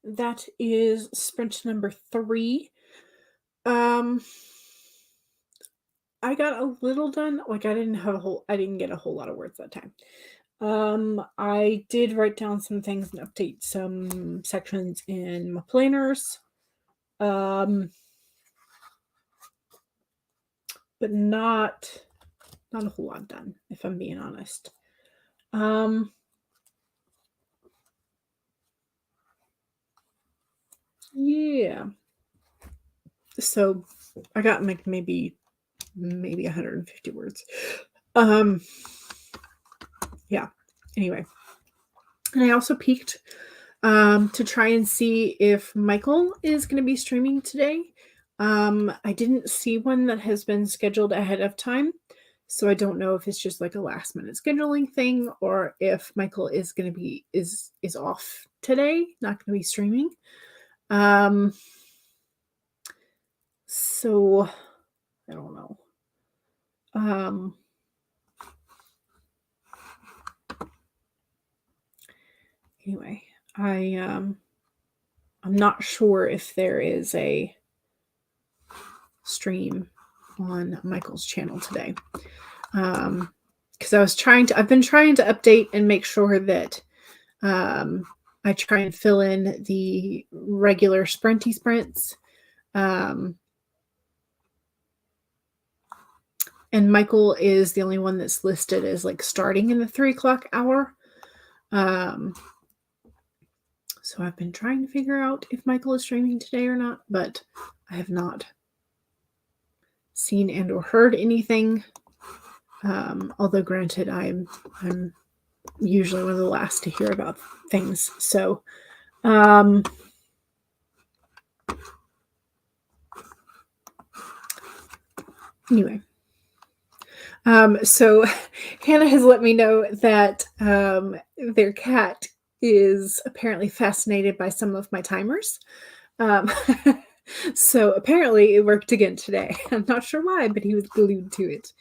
That is sprint number 3. I got a little done. Like I didn't get a whole lot of words that time. I did write down some things and update some sections in my planners. But not a whole lot done, if I'm being honest. Yeah. So I got like maybe 150 words. Yeah. Anyway. And I also peeked to try and see if Michael is going to be streaming today. I didn't see one that has been scheduled ahead of time. So I don't know if it's just like a last minute scheduling thing or if Michael is going to be is off today, not going to be streaming. So I don't know. Anyway, I'm not sure if there is a stream on Michael's channel today. Because I've been trying to update and make sure that I try and fill in the regular sprinty sprints. And Michael is the only one that's listed as like starting in the 3 o'clock hour. So I've been trying to figure out if Michael is streaming today or not, but I have not seen and or heard anything. Although granted, I'm usually one of the last to hear about things. So, anyway. So Hannah has let me know that their cat is apparently fascinated by some of my timers. So apparently it worked again today. I'm not sure why, but he was glued to it.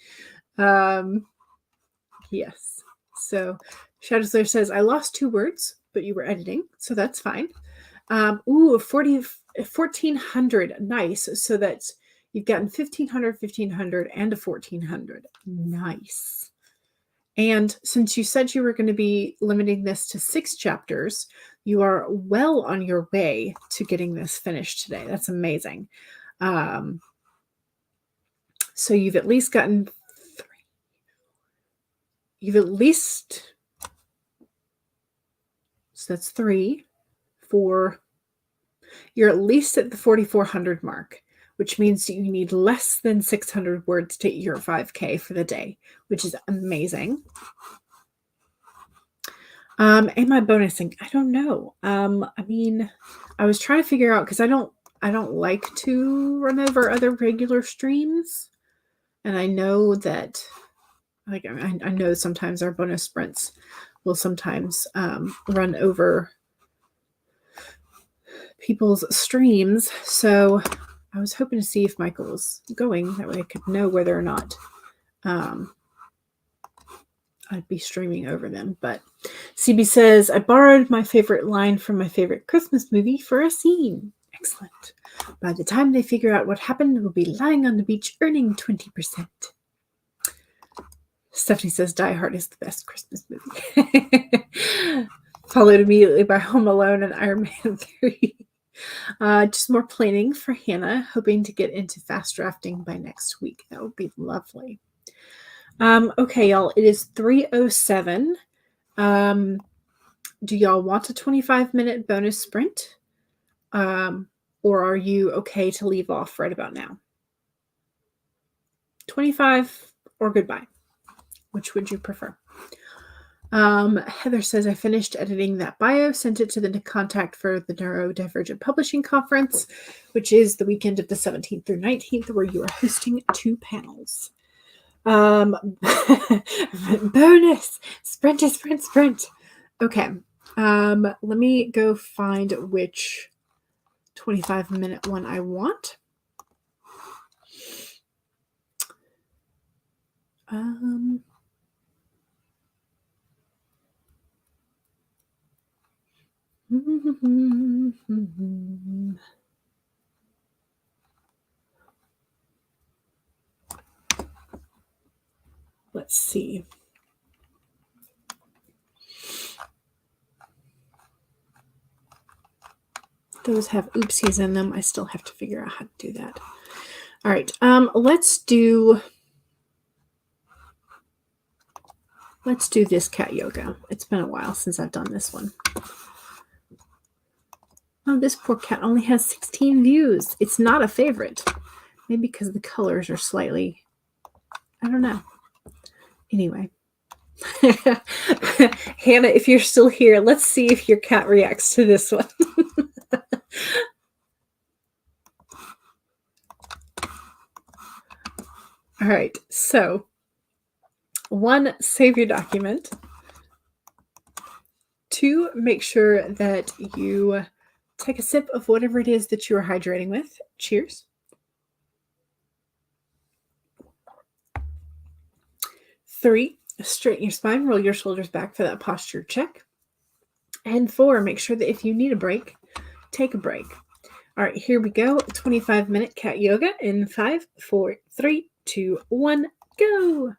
Yes. So Shadow Slayer says, I lost 2 words, but you were editing, so that's fine. 1,400. Nice. So that's you've gotten 1,500, 1,500, and a 1,400. Nice. And since you said you were going to be limiting this to 6 chapters, you are well on your way to getting this finished today. That's amazing. So you've at least gotten 3. You've at least, so that's 3, 4. You're at least at the 4,400 mark, which means you need less than 600 words to hit your 5K for the day, which is amazing. Am I bonusing? I don't know. I mean, I was trying to figure out because I don't like to run over other regular streams, and I know that, like, I know sometimes our bonus sprints will sometimes run over people's streams. So I was hoping to see if Michael was going. That way I could know whether or not I'd be streaming over them. But CB says, I borrowed my favorite line from my favorite Christmas movie for a scene. Excellent. By the time they figure out what happened, we'll be lying on the beach earning 20%. Stephanie says, Die Hard is the best Christmas movie. Followed immediately by Home Alone and Iron Man 3. Just more planning for Hannah, hoping to get into fast drafting by next week. That would be lovely. Okay, y'all, it is 3:07. Do y'all want a 25-minute bonus sprint? Or are you okay to leave off right about now? 25 or goodbye? Which would you prefer? Heather says, I finished editing that bio, sent it to the contact for the Neurodivergent Publishing Conference, which is the weekend of the 17th through 19th, where you are hosting 2 panels. Bonus! Sprint. Okay. Let me go find which 25-minute one I want. Let's see. Those have oopsies in them. I still have to figure out how to do that. All right. Let's do this cat yoga. It's been a while since I've done this one. Oh, this poor cat only has 16 views. It's not a favorite. Maybe because the colors are slightly, I don't know. Anyway. Hannah, if you're still here, let's see if your cat reacts to this one. All right. So, 1, save your document. 2, make sure that you take a sip of whatever it is that you are hydrating with. Cheers. 3, straighten your spine, roll your shoulders back for that posture check. And 4, make sure that if you need a break, take a break. All right, here we go. 25-minute cat yoga in 5, 4, 3, 2, 1, go.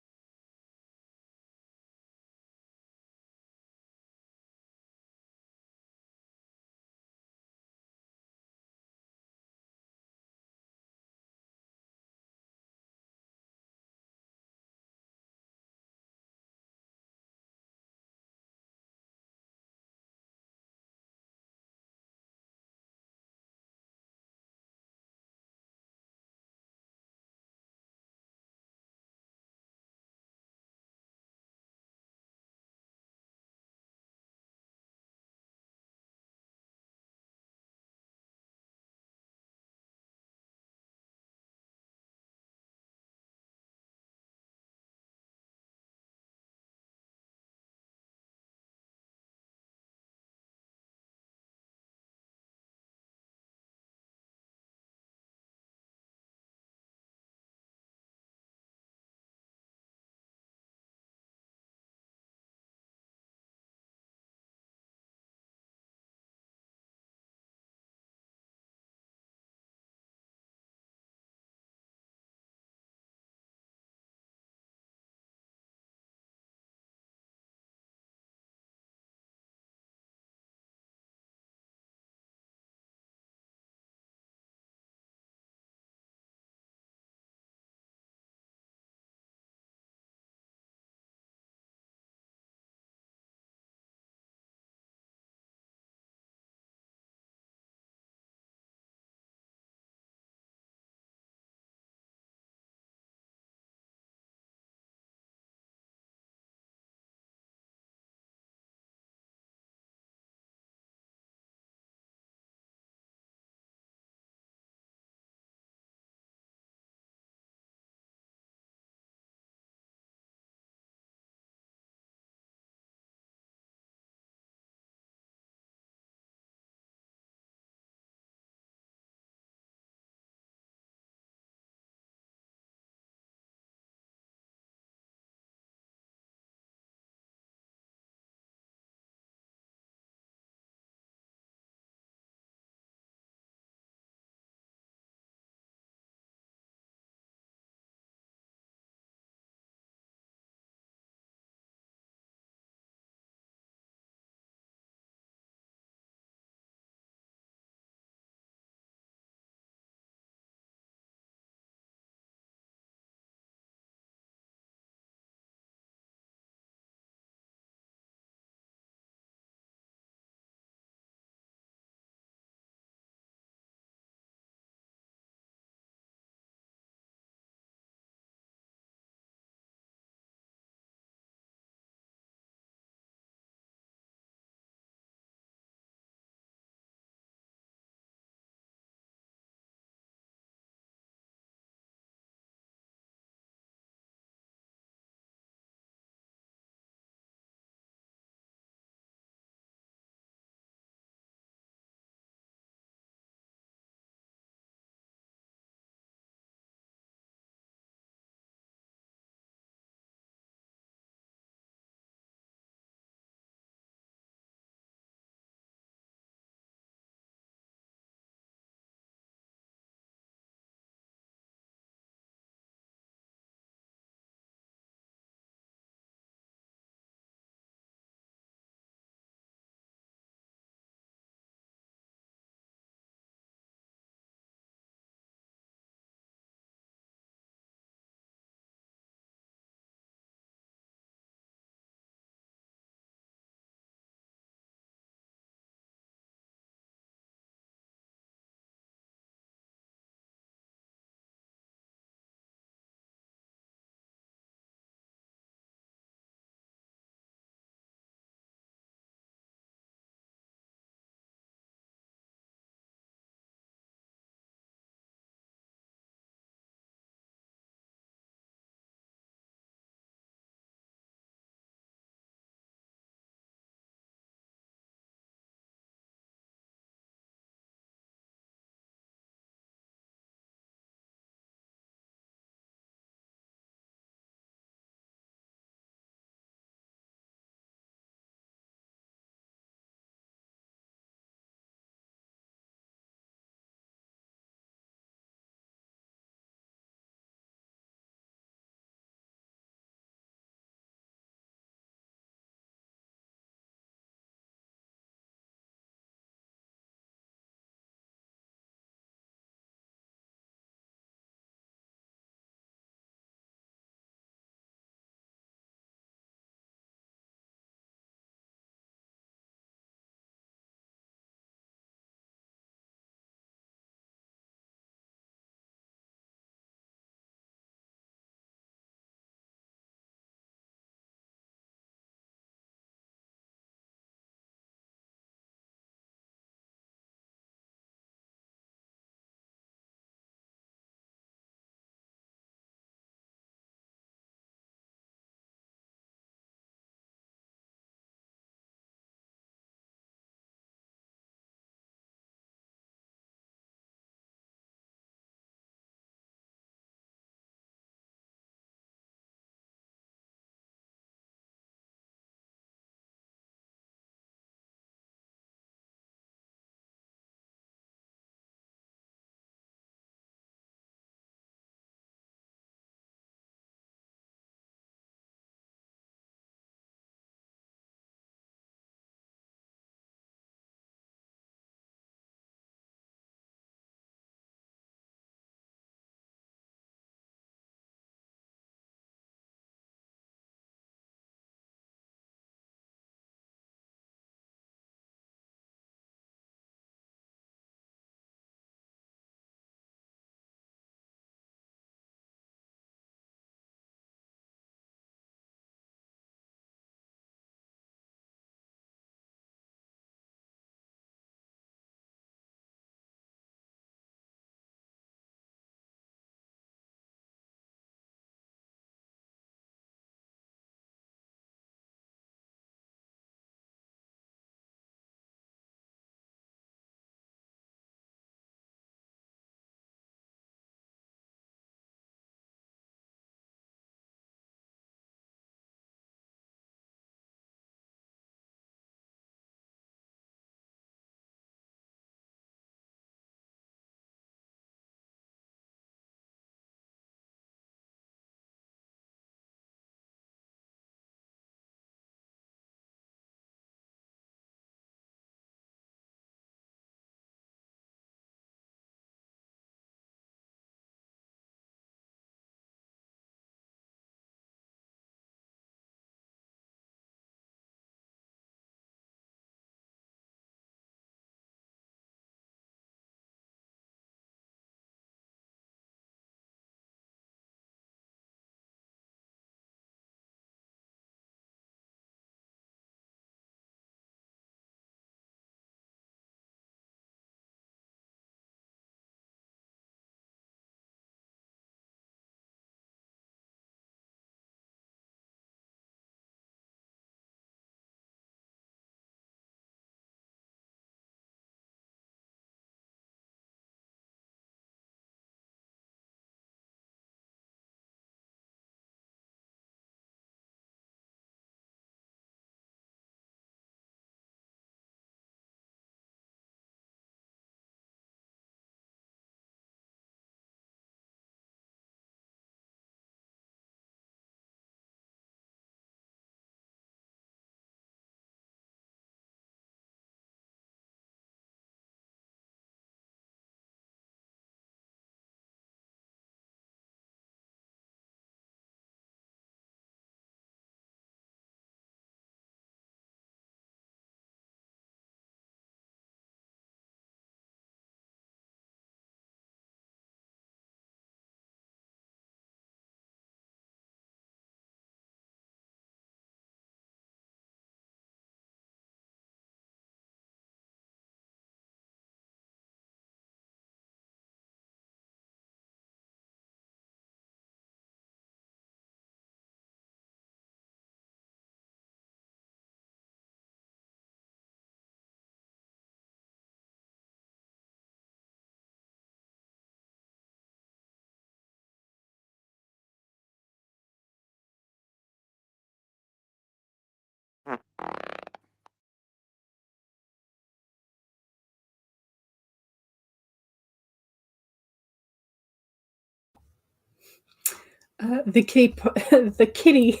The kitty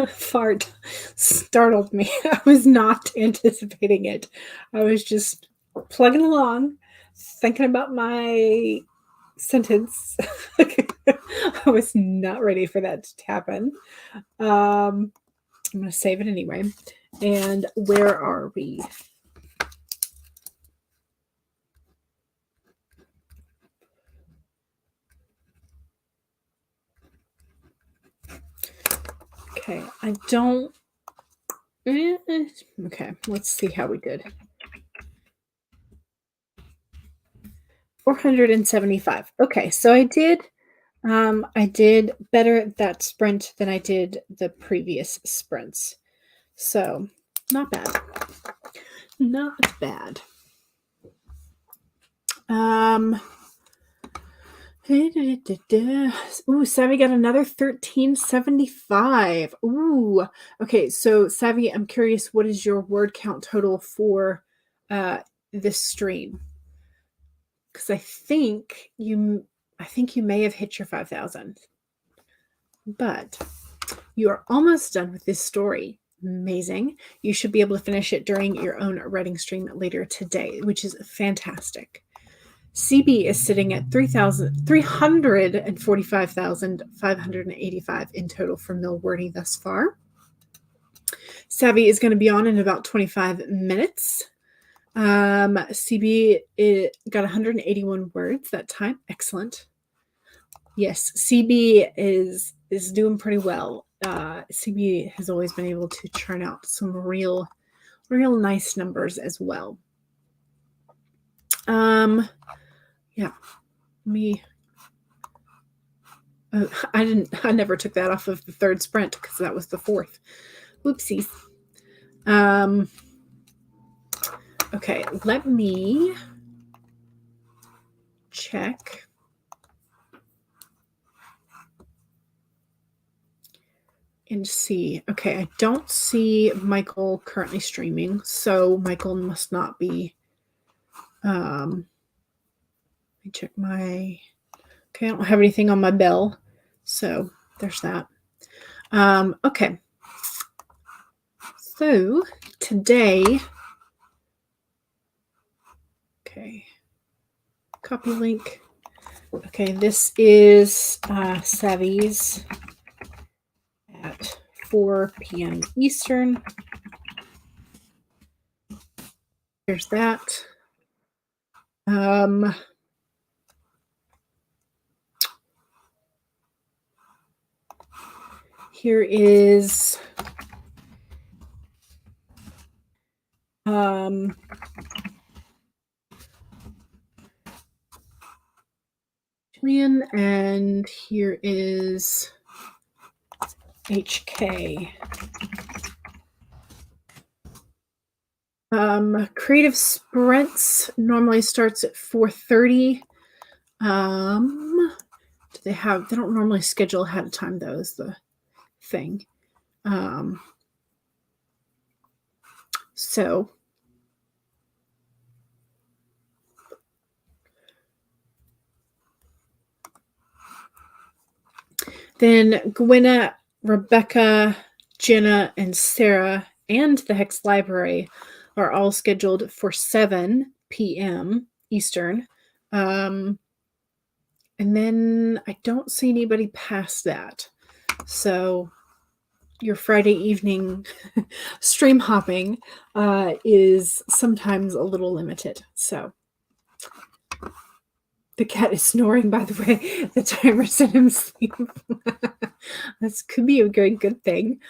fart startled me. I was not anticipating it. I was just plugging along, thinking about my sentence. I was not ready for that to happen. I'm going to save it anyway. And where are we? Okay, I don't. Okay, let's see how we did. 475. Okay, so I did better that sprint than I did the previous sprints. So, not bad. Not bad. Ooh, Savvy got another 1375. Ooh. Okay, so Savvy, I'm curious, what is your word count total for this stream? Because I think you may have hit your 5,000. But you are almost done with this story. Amazing. You should be able to finish it during your own writing stream later today, which is fantastic. CB is sitting at 345,585 in total for mill wording thus far. Savvy is going to be on in about 25 minutes. CB got 181 words that time. Excellent. Yes, CB is doing pretty well. CB has always been able to churn out some real nice numbers as well. Yeah, I never took that off of the third sprint because that was the fourth. Whoopsies. Okay, let me check. And see. Okay, I don't see Michael currently streaming, so Michael must not be. Let me check my. Okay, I don't have anything on my bell, so there's that. Okay. So today. Okay. Copy link. Okay, this is Savvy's at 4 p.m. Eastern. There's that. Here is Julian, and here is HK. Creative sprints normally starts at 4:30. They don't normally schedule ahead of time, though, is the thing. So then Gwenna, Rebecca, Jenna, and Sarah, and the Hex Library are all scheduled for 7 p.m. Eastern. And then I don't see anybody past that. So your Friday evening stream hopping is sometimes a little limited. So the cat is snoring, by the way. The timer set him asleep. This could be a very good thing.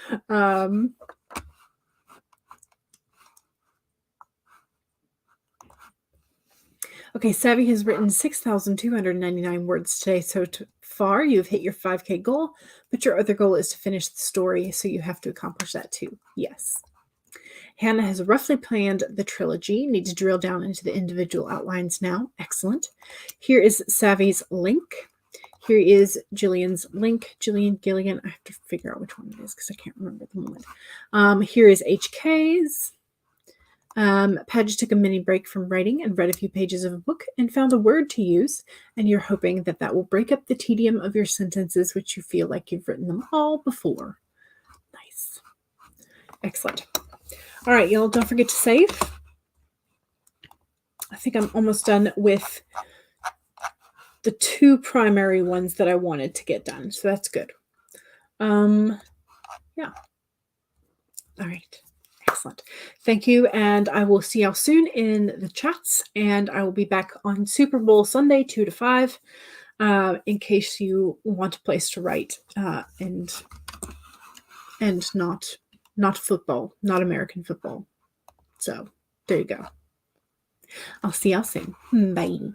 Okay, Savvy has written 6,299 words today. So far, you've hit your 5K goal, but your other goal is to finish the story, so you have to accomplish that too. Yes. Hannah has roughly planned the trilogy. Need to drill down into the individual outlines now. Excellent. Here is Savvy's link. Here is Jillian's link. Jillian Gilligan. I have to figure out which one it is because I can't remember at the moment. Here is HK's. Padge took a mini break from writing and read a few pages of a book and found a word to use, and you're hoping that that will break up the tedium of your sentences, which you feel like you've written them all before. Nice. Excellent. All right, y'all, don't forget to save. I think I'm almost done with the 2 primary ones that I wanted to get done, so that's good. Yeah. All right. Excellent. Thank you, and I will see y'all soon in the chats, and I will be back on Super Bowl Sunday, 2 to 5, in case you want a place to write, and not football, not American football. So there you go. I'll see y'all soon. Bye.